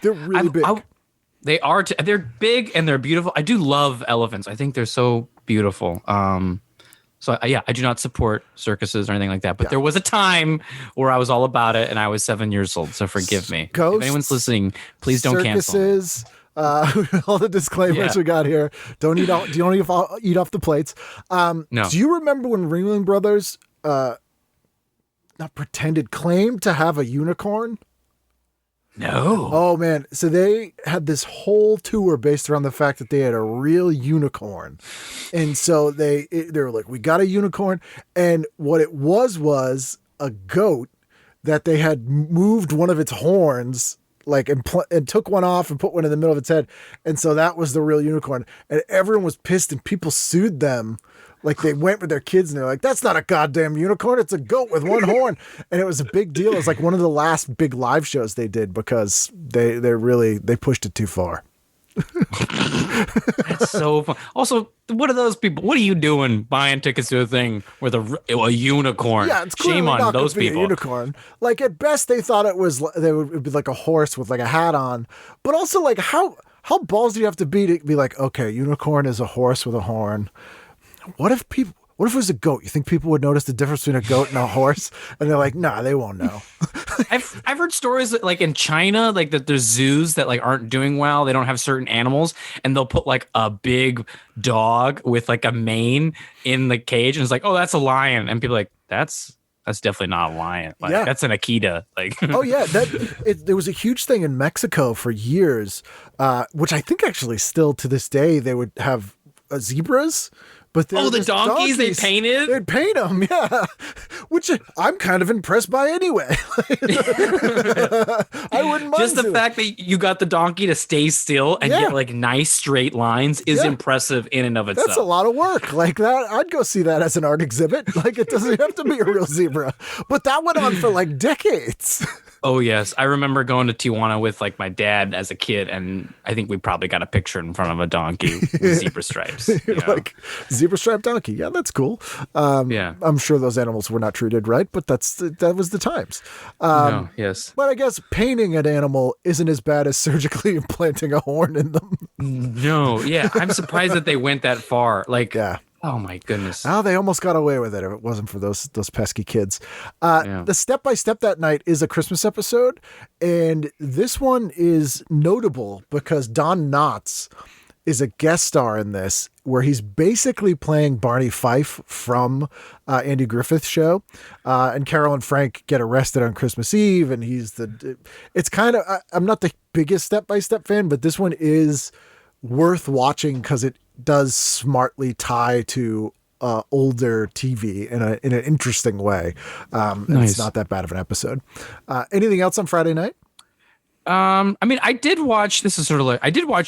They're really big. They are. They're big and they're beautiful. I do love elephants. I think they're so beautiful. So I do not support circuses or anything like that. But there was a time where I was all about it, and I was 7 years old. So forgive me. Ghosts, if anyone's listening, please don't circuses, cancel. All the disclaimers we got here. Don't eat off the plates. No. Do you remember when Ringling Brothers claimed to have a unicorn? No. Oh man. So they had this whole tour based around the fact that they had a real unicorn. And so they were like, we got a unicorn. And what it was a goat that they had moved one of its horns, like, and took one off and put one in the middle of its head. And so that was the real unicorn. And everyone was pissed, and people sued them. Like, they went with their kids, and they're like, that's not a goddamn unicorn. It's a goat with one horn. And it was a big deal. It was like one of the last big live shows they did because they pushed it too far. That's so fun. Also, what are those people? What are you doing buying tickets to a thing with a unicorn? Yeah, it's shame on not those people. A unicorn. Like, at best, they thought it would be like a horse with like a hat on. But also, like, how balls do you have to be like, okay, unicorn is a horse with a horn. What if it was a goat? You think people would notice the difference between a goat and a horse? And they're like, nah, they won't know. I've heard stories that, like, in China, like, that there's zoos that like aren't doing well. They don't have certain animals, and they'll put like a big dog with like a mane in the cage, and it's like, oh, that's a lion, and people are like, that's definitely not a lion. Like, that's an Akita. Like, oh yeah, there was a huge thing in Mexico for years, which I think actually still to this day they would have zebras. But the donkeys they painted? They'd paint them, yeah. Which I'm kind of impressed by anyway. I wouldn't mind. Just the fact that you got the donkey to stay still and get like nice straight lines is impressive in and of itself. That's a lot of work. Like that, I'd go see that as an art exhibit. Like, it doesn't have to be a real zebra. But that went on for like decades. Oh, yes. I remember going to Tijuana with like my dad as a kid, and I think we probably got a picture in front of a donkey with zebra stripes. Like, zebra striped donkey. Yeah, that's cool. I'm sure those animals were not treated right, but that was the times. Yes. But I guess painting an animal isn't as bad as surgically implanting a horn in them. No. Yeah. I'm surprised that they went that far. Like, oh my goodness. Oh, they almost got away with it if it wasn't for those pesky kids. The Step by Step that night is a Christmas episode, and this one is notable because Don Knotts is a guest star in this, where he's basically playing Barney Fife from Andy Griffith's show. And Carol and Frank get arrested on Christmas Eve, and it's kind of, I'm not the biggest Step by Step fan, but this one is worth watching because it does smartly tie to older TV in an interesting way. And it's not that bad of an episode. Anything else on Friday night? I mean, I did watch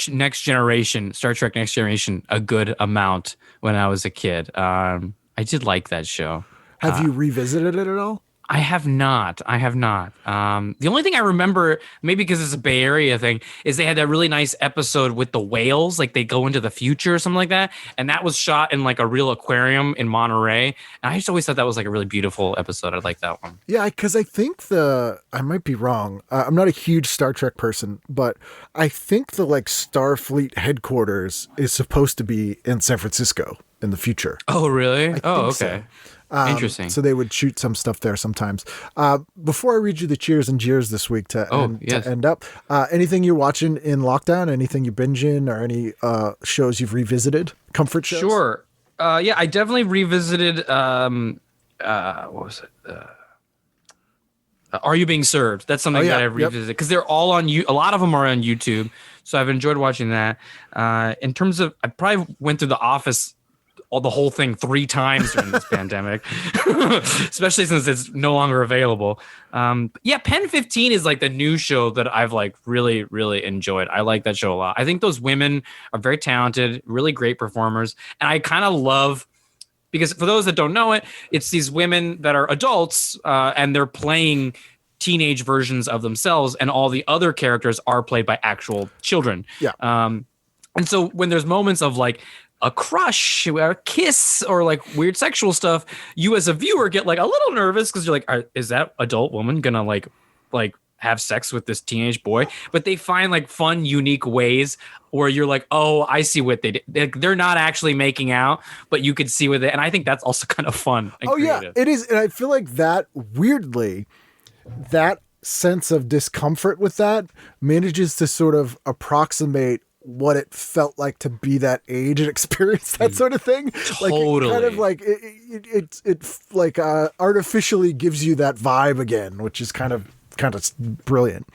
Next Generation, Star Trek Next Generation, a good amount when I was a kid. I did like that show. Have you revisited it at all? I have not. The only thing I remember, maybe because it's a Bay Area thing, is they had that really nice episode with the whales, like they go into the future or something like that, and that was shot in like a real aquarium in Monterey. And I just always thought that was like a really beautiful episode. I like that one. Yeah, because I think I might be wrong. I'm not a huge Star Trek person, but I think the like Starfleet headquarters is supposed to be in San Francisco in the future. Oh, really? I Oh, think okay. so. Interesting. So they would shoot some stuff there sometimes. Before I read you the cheers and jeers this week to end up, anything you're watching in lockdown, anything you binging, or any shows you've revisited, comfort shows? Sure. Yeah, I definitely revisited. What was it? Are You Being Served? That's something that I've revisited because they're all on you. A lot of them are on YouTube, so I've enjoyed watching that. In terms of, I probably went through The Office, the whole thing 3 times during this pandemic, especially since it's no longer available. Yeah, Pen 15 is like the new show that I've like really, really enjoyed. I like that show a lot. I think those women are very talented, really great performers. And I kind of love, because for those that don't know it, it's these women that are adults and they're playing teenage versions of themselves, and all the other characters are played by actual children. Yeah. And so when there's moments of like a crush or a kiss or like weird sexual stuff, you as a viewer get like a little nervous because you're like, is that adult woman gonna like have sex with this teenage boy? But they find like fun, unique ways where you're like, oh, I see what they did. They're not actually making out, but you could see with it. And I think that's also kind of fun and creative. Yeah, it is. And I feel like that, weirdly, that sense of discomfort with that manages to sort of approximate what it felt like to be that age and experience that sort of thing. Totally. Like it kind of like it like artificially gives you that vibe again, which is kind of brilliant.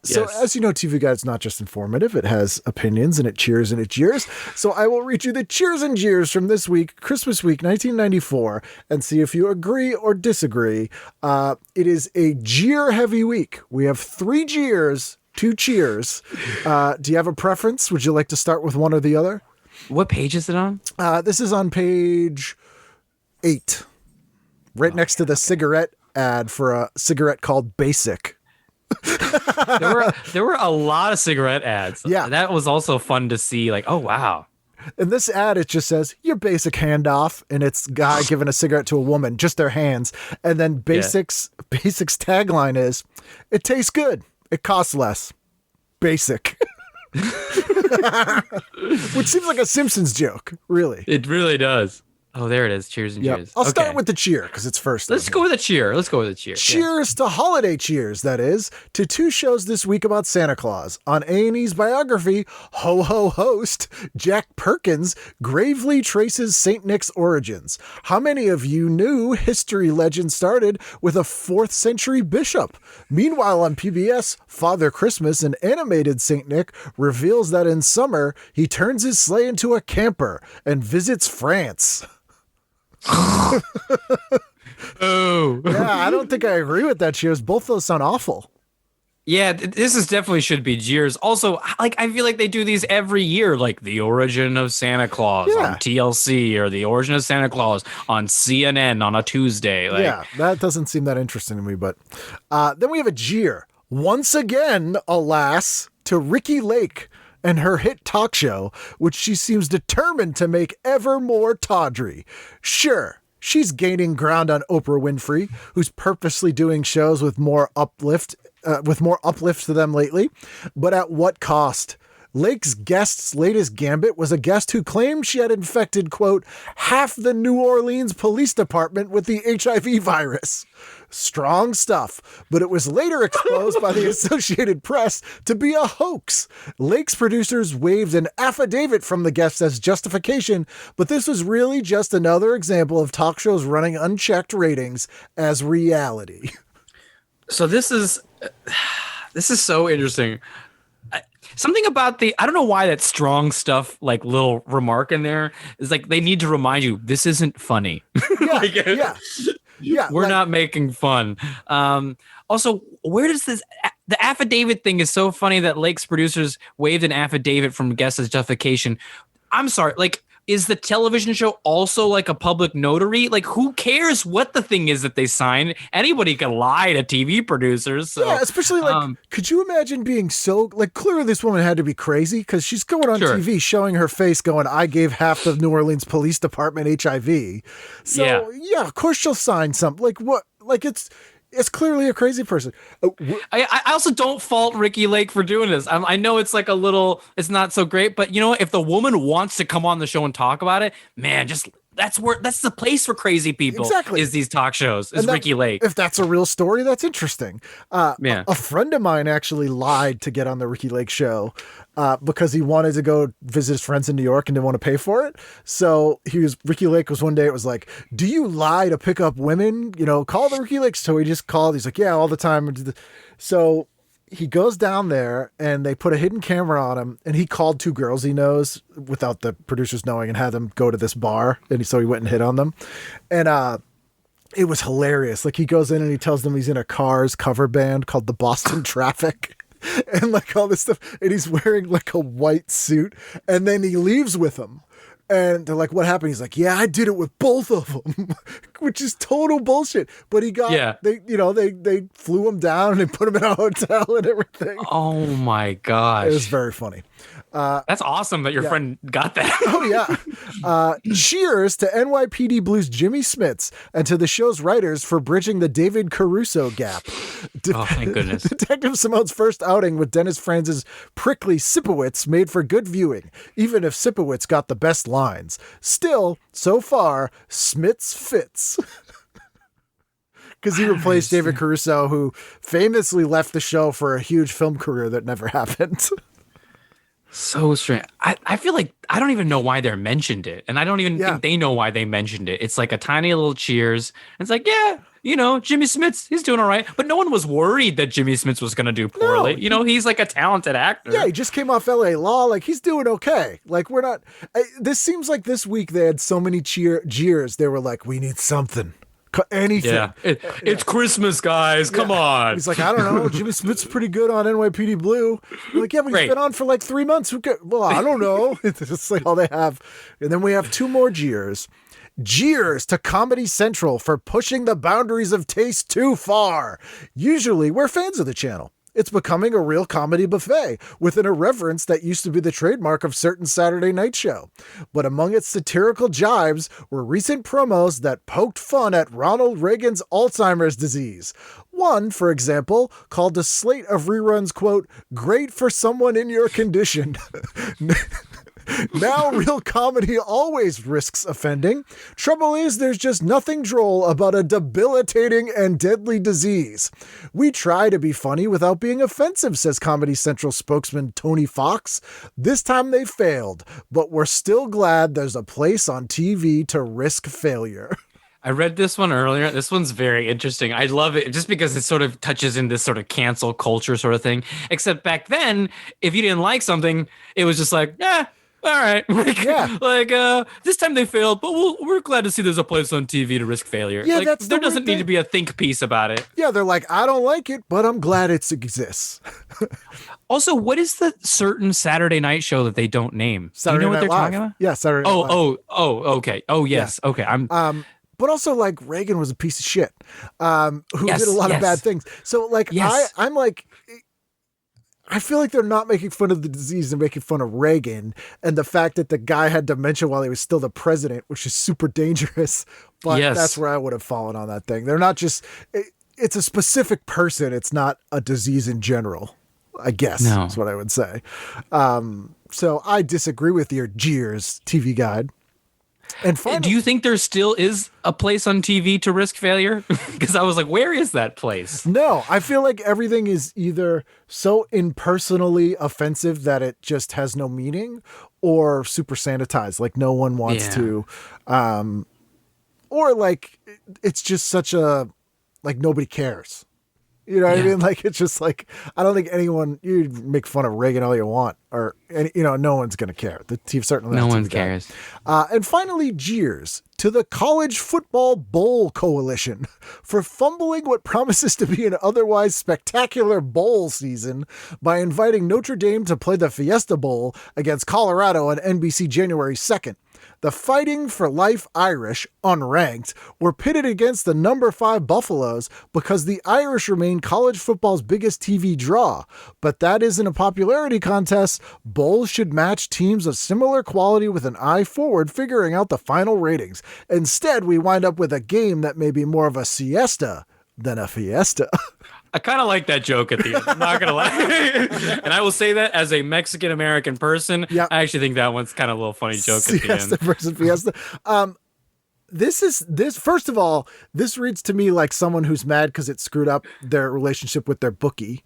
So as you know, TV Guide's not just informative, it has opinions and it cheers and it jeers. So I will read you the cheers and jeers from this week, Christmas week, 1994, and see if you agree or disagree. It is a jeer heavy week. We have 3 jeers, 2 cheers. Do you have a preference? Would you like to start with one or the other? What page is it on? This is on page 8, right next to the cigarette ad for a cigarette called Basic. there were a lot of cigarette ads. Yeah. That was also fun to see. Like, oh, wow. In this ad, it just says, your basic handoff, and it's guy giving a cigarette to a woman, just their hands. And then Basic's tagline is, it tastes good. It costs less. Basic. Which seems like a Simpsons joke, really. It really does. Oh, there it is. Cheers and cheers. I'll start with the cheer because it's first. Let's go with a cheer. Cheers to holiday cheers, that is, to 2 shows this week about Santa Claus. On A&E's biography, Ho Ho host Jack Perkins gravely traces St. Nick's origins. How many of you knew history legend started with a 4th century bishop? Meanwhile, on PBS, Father Christmas, an animated St. Nick, reveals that in summer, he turns his sleigh into a camper and visits France. Oh. Yeah, I don't think I agree with that, Cheers. Both those sound awful. Yeah, this is definitely should be jeers. Also, like I feel like they do these every year, like the origin of Santa Claus on TLC or the origin of Santa Claus on CNN on a Tuesday. Like, yeah, that doesn't seem that interesting to me. But then we have a jeer. Once again, alas, to Ricki Lake and her hit talk show, which she seems determined to make ever more tawdry. Sure, she's gaining ground on Oprah Winfrey, who's purposely doing shows with more uplift to them lately. But at what cost? Lake's guest's latest gambit was a guest who claimed she had infected, quote, half the New Orleans Police Department with the HIV virus. Strong stuff, but it was later exposed by the Associated Press to be a hoax. Lake's producers waived an affidavit from the guests as justification, but this was really just another example of talk shows running unchecked ratings as reality. So this is so interesting. Something about I don't know why that strong stuff, like little remark in there is like, they need to remind you, this isn't funny. Yeah. Yeah. We're not making fun. Also, where does the affidavit thing is so funny that Lake's producers waived an affidavit from guests as justification. I'm sorry. Like, is the television show also like a public notary? Like, who cares what the thing is that they sign? Anybody can lie to TV producers. So, yeah, especially like, could you imagine being so like? Clearly, this woman had to be crazy because she's going on Sure. TV showing her face, going, "I gave half the New Orleans Police Department HIV." So yeah, of course she'll sign something. Like what? Like it's clearly a crazy person. I also don't fault Ricky Lake for doing this. I know it's like it's not so great, but you know what? If the woman wants to come on the show and talk about it, man, that's the place for crazy people. Exactly. Is these talk shows? Is Ricky Lake? If that's a real story, that's interesting. Yeah. A friend of mine actually lied to get on the Ricky Lake show because he wanted to go visit his friends in New York and didn't want to pay for it. So Ricky Lake was one day, it was like, do you lie to pick up women? You know, call the Ricky Lake. So he just called. He's like, yeah, all the time. So he goes down there and they put a hidden camera on him and he called two girls he knows without the producers knowing and had them go to this bar. And so he went and hit on them. And, it was hilarious. Like he goes in and he tells them he's in a Cars cover band called the Boston Traffic and like all this stuff. And he's wearing like a white suit and then he leaves with them. And they're like, what happened? He's like, yeah, I did it with both of them, which is total bullshit. But he got, they flew him down and they put him in a hotel and everything. Oh my gosh. It was very funny. That's awesome that your friend got that. Oh, yeah. Cheers to NYPD Blue's Jimmy Smits and to the show's writers for bridging the David Caruso gap. Oh, thank goodness. Detective Simone's first outing with Dennis Franz's prickly Sipowicz made for good viewing, even if Sipowicz got the best lines. Still, so far, Smits fits. Because he replaced David Caruso, who famously left the show for a huge film career that never happened. So strange. I feel like I don't even know why they're mentioned it. And I don't even think they know why they mentioned it. It's like a tiny little cheers. It's like, yeah, you know, Jimmy Smits, he's doing all right. But no one was worried that Jimmy Smits was going to do poorly. You know, he's like a talented actor. Yeah, he just came off LA Law. Like, he's doing okay. Like, we're not... this seems like this week they had so many jeers. They were like, we need something. Anything. Yeah. It's Christmas, guys. Come on. He's like, I don't know. Jimmy Smith's pretty good on NYPD Blue. You're like, yeah, but he's been on for like 3 months. Who cares? Well, I don't know. It's just like all they have. And then we have two more jeers. Jeers to Comedy Central for pushing the boundaries of taste too far. Usually, we're fans of the channel. It's becoming a real comedy buffet with an irreverence that used to be the trademark of certain Saturday night show. But among its satirical jibes were recent promos that poked fun at Ronald Reagan's Alzheimer's disease. One, for example, called a slate of reruns, quote, great for someone in your condition. Now real comedy always risks offending. Trouble is, there's just nothing droll about a debilitating and deadly disease. We try to be funny without being offensive, says Comedy Central spokesman Tony Fox. This time they failed, but we're still glad there's a place on TV to risk failure. I read this one earlier. This one's very interesting. I love it just because it sort of touches in this sort of cancel culture sort of thing. Except back then, if you didn't like something, it was just like, all right. This time they failed, but we're glad to see there's a place on TV to risk failure. Yeah, like, there doesn't need to be a think piece about it. Yeah, they're like, I don't like it, but I'm glad it exists. Also, what is the certain Saturday night show that they don't name? Saturday Do you know Night what they're Live. talking about? Yeah, Saturday Night Live. Okay. Oh, yes. Yeah. Okay. But also, like, Reagan was a piece of shit who did a lot of bad things. So, like, I'm like... I feel like they're not making fun of the disease, they're making fun of Reagan and the fact that the guy had dementia while he was still the president, which is super dangerous. But that's where I would have fallen on that thing. They're not just, it's a specific person. It's not a disease in general, I guess is what I would say. So I disagree with your jeers, TV Guide. And finally, do you think there still is a place on TV to risk failure? Because I was like, where is that place? No, I feel like everything is either so impersonally offensive that it just has no meaning, or super sanitized, like no one wants to, or like it's just such a, like nobody cares. You know what I mean? Like, it's just like, I don't think anyone, you make fun of Reagan all you want, or, no one's going to care. The team certainly no one cares. And finally, jeers to the College Football Bowl Coalition for fumbling what promises to be an otherwise spectacular bowl season by inviting Notre Dame to play the Fiesta Bowl against Colorado on NBC January 2nd. The Fighting for Life Irish, unranked, were pitted against the number 5 Buffaloes because the Irish remain college football's biggest TV draw. But that isn't a popularity contest. Bowls should match teams of similar quality with an eye forward figuring out the final ratings. Instead, we wind up with a game that may be more of a siesta than a fiesta. I kind of like that joke at the end. I'm not going to lie. And I will say that as a Mexican-American person, Yep. I actually think that one's kind of a little funny joke at the Siesta end. versus fiesta. First of all, this reads to me like someone who's mad because it screwed up their relationship with their bookie.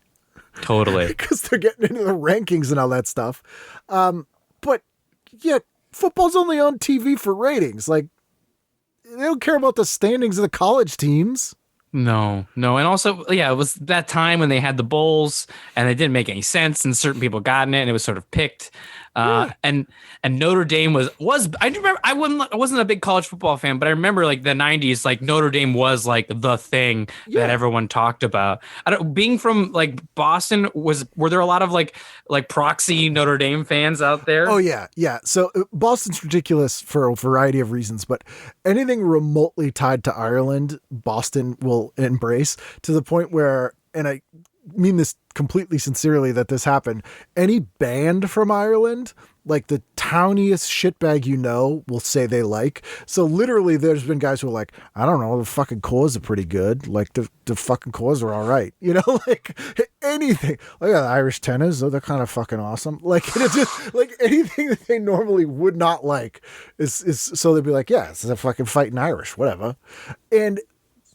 Totally. Because they're getting into the rankings and all that stuff. But yeah, football's only on TV for ratings. Like, they don't care about the standings of the college teams. No. And also, yeah, it was that time when they had the bowls and it didn't make any sense and certain people got in it and it was sort of picked. And Notre Dame was I do remember I wasn't a big college football fan, but I remember like the 90s, like Notre Dame was like the thing that everyone talked about. Being from like Boston, were there a lot of like proxy Notre Dame fans out there? Oh yeah. So Boston's ridiculous for a variety of reasons, but anything remotely tied to Ireland, Boston will embrace to the point where, and I mean this completely sincerely that this happened, any band from Ireland, like the towniest shitbag will say they like. So literally there's been guys who are like, I don't know, the fucking Cores are pretty good. Like the fucking Cores are all right. Like anything. Like the Irish tenors, they're kind of fucking awesome. Like it's just like anything that they normally would not like is so they'd be like, yeah, it's a fucking fighting Irish, whatever. And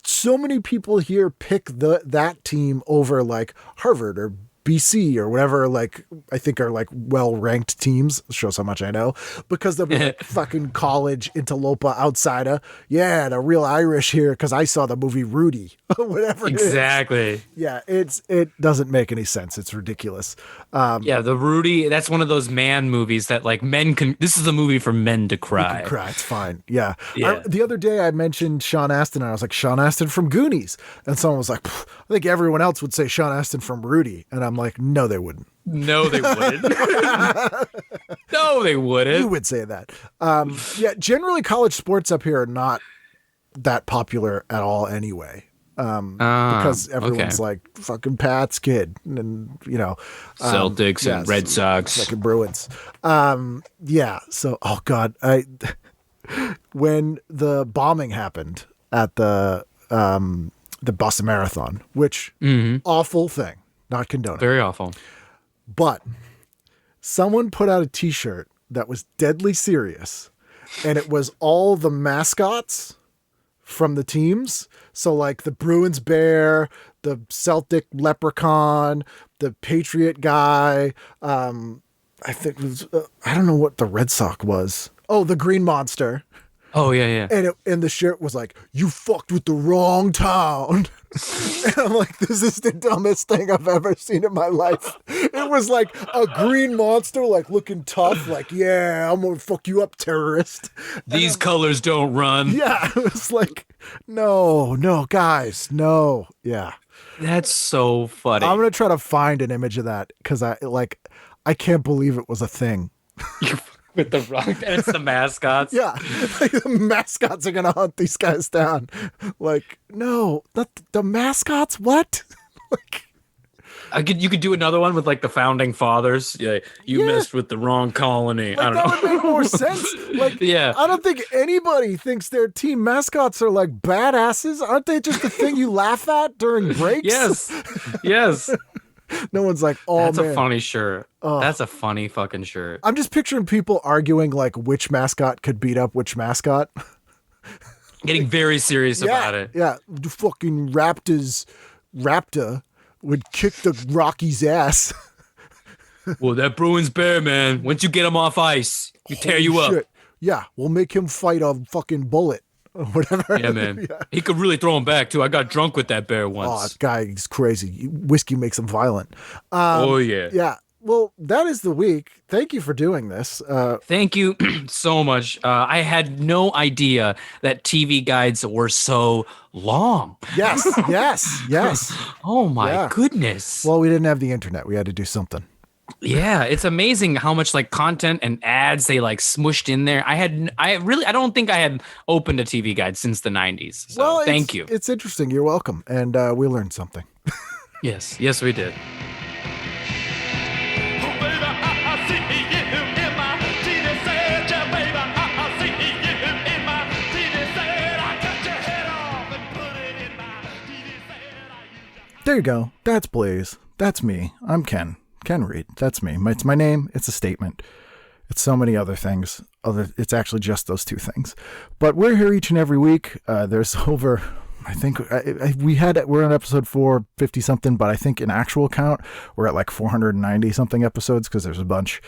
so many people here pick that team over like Harvard or BC or whatever, like I think are like well-ranked teams. Shows how much I know, because they'll be like fucking college interloper outsider. Yeah, the real Irish here because I saw the movie Rudy, whatever. Exactly. Yeah, it doesn't make any sense. It's ridiculous. Yeah, the Rudy. That's one of those man movies that like men can. This is a movie for men to cry. You can cry. It's fine. Yeah. Yeah. The other day I mentioned Sean Astin and I was like, Sean Astin from Goonies, and someone was like, I think everyone else would say Sean Astin from Rudy, and I'm like, no, they wouldn't. No, they wouldn't. No, they wouldn't. You would say that. Yeah, generally college sports up here are not that popular at all anyway. Because everyone's like fucking Pat's kid and Celtics and Red Sox, fucking Bruins. Yeah. So, oh God, when the bombing happened at the Boston Marathon, which awful thing, not condoning. Very awful. But someone put out a t-shirt that was deadly serious, and it was all the mascots from the teams. So like the Bruins bear, the Celtic leprechaun, the Patriot guy. I think it was, I don't know what the Red Sox was. Oh, the Green Monster. Oh yeah. And the shirt was like, you fucked with the wrong town. And I'm like, this is the dumbest thing I've ever seen in my life. It was like a green monster, like looking tough, like, yeah, I'm gonna fuck you up, terrorist. These colors don't run. Yeah, it was like, no, guys, no. Yeah. That's so funny. I'm gonna try to find an image of that because I can't believe it was a thing. With the rock, and it's the mascots. Yeah, like the mascots are gonna hunt these guys down. Like, no, not the mascots. What? Like, You could do another one with like the founding fathers. Yeah, you messed with the wrong colony. like I don't that know. would make more sense. Like, Yeah. I don't think anybody thinks their team mascots are like badasses. Aren't they just the thing you laugh at during breaks? Yes. No one's like, oh That's man. a funny shirt. That's a funny fucking shirt. I'm just picturing people arguing like which mascot could beat up which mascot. Getting very serious about it. Yeah, the fucking Raptor would kick the Rockies' ass. Well, that Bruins bear, man. Once you get him off ice, you tear you Holy up. shit. Yeah, we'll make him fight a fucking bullet or whatever. Yeah, man. He could really throw him back too. I got drunk with that bear Oh, once. that guy is crazy. Whiskey makes him violent. Oh yeah. Yeah. Well, that is the week. Thank you for doing this. Thank you so much. I had no idea that TV guides were so long. Yes, yes, yes. Oh my Yeah. goodness. Well, we didn't have the internet. We had to do something. Yeah, it's amazing how much like content and ads they like smushed in there. I don't think I had opened a TV guide since the 90s. So Well, thank you. It's interesting. You're welcome. And we learned something. Yes, we did. Oh, baby, I see you in my TV set. Yeah, baby, I see you in my TV set. I cut your head off and put it in my TV set. There you go. That's Blaze. That's me. I'm Ken. Ken Reed. That's me. It's my name. It's a statement. It's so many other things. It's actually just those two things. But we're here each and every week. There's over, I think we're on episode 450 something, but I think in actual count, we're at like 490 something episodes because there's a bunch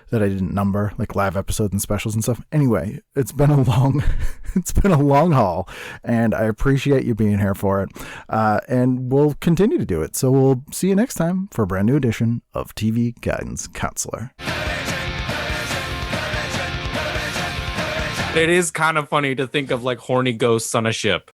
that I didn't number, like live episodes and specials and stuff. Anyway, it's been a long haul, and I appreciate you being here for it. And we'll continue to do it. So we'll see you next time for a brand new edition of TV Guidance Counselor. It is kind of funny to think of like horny ghosts on a ship.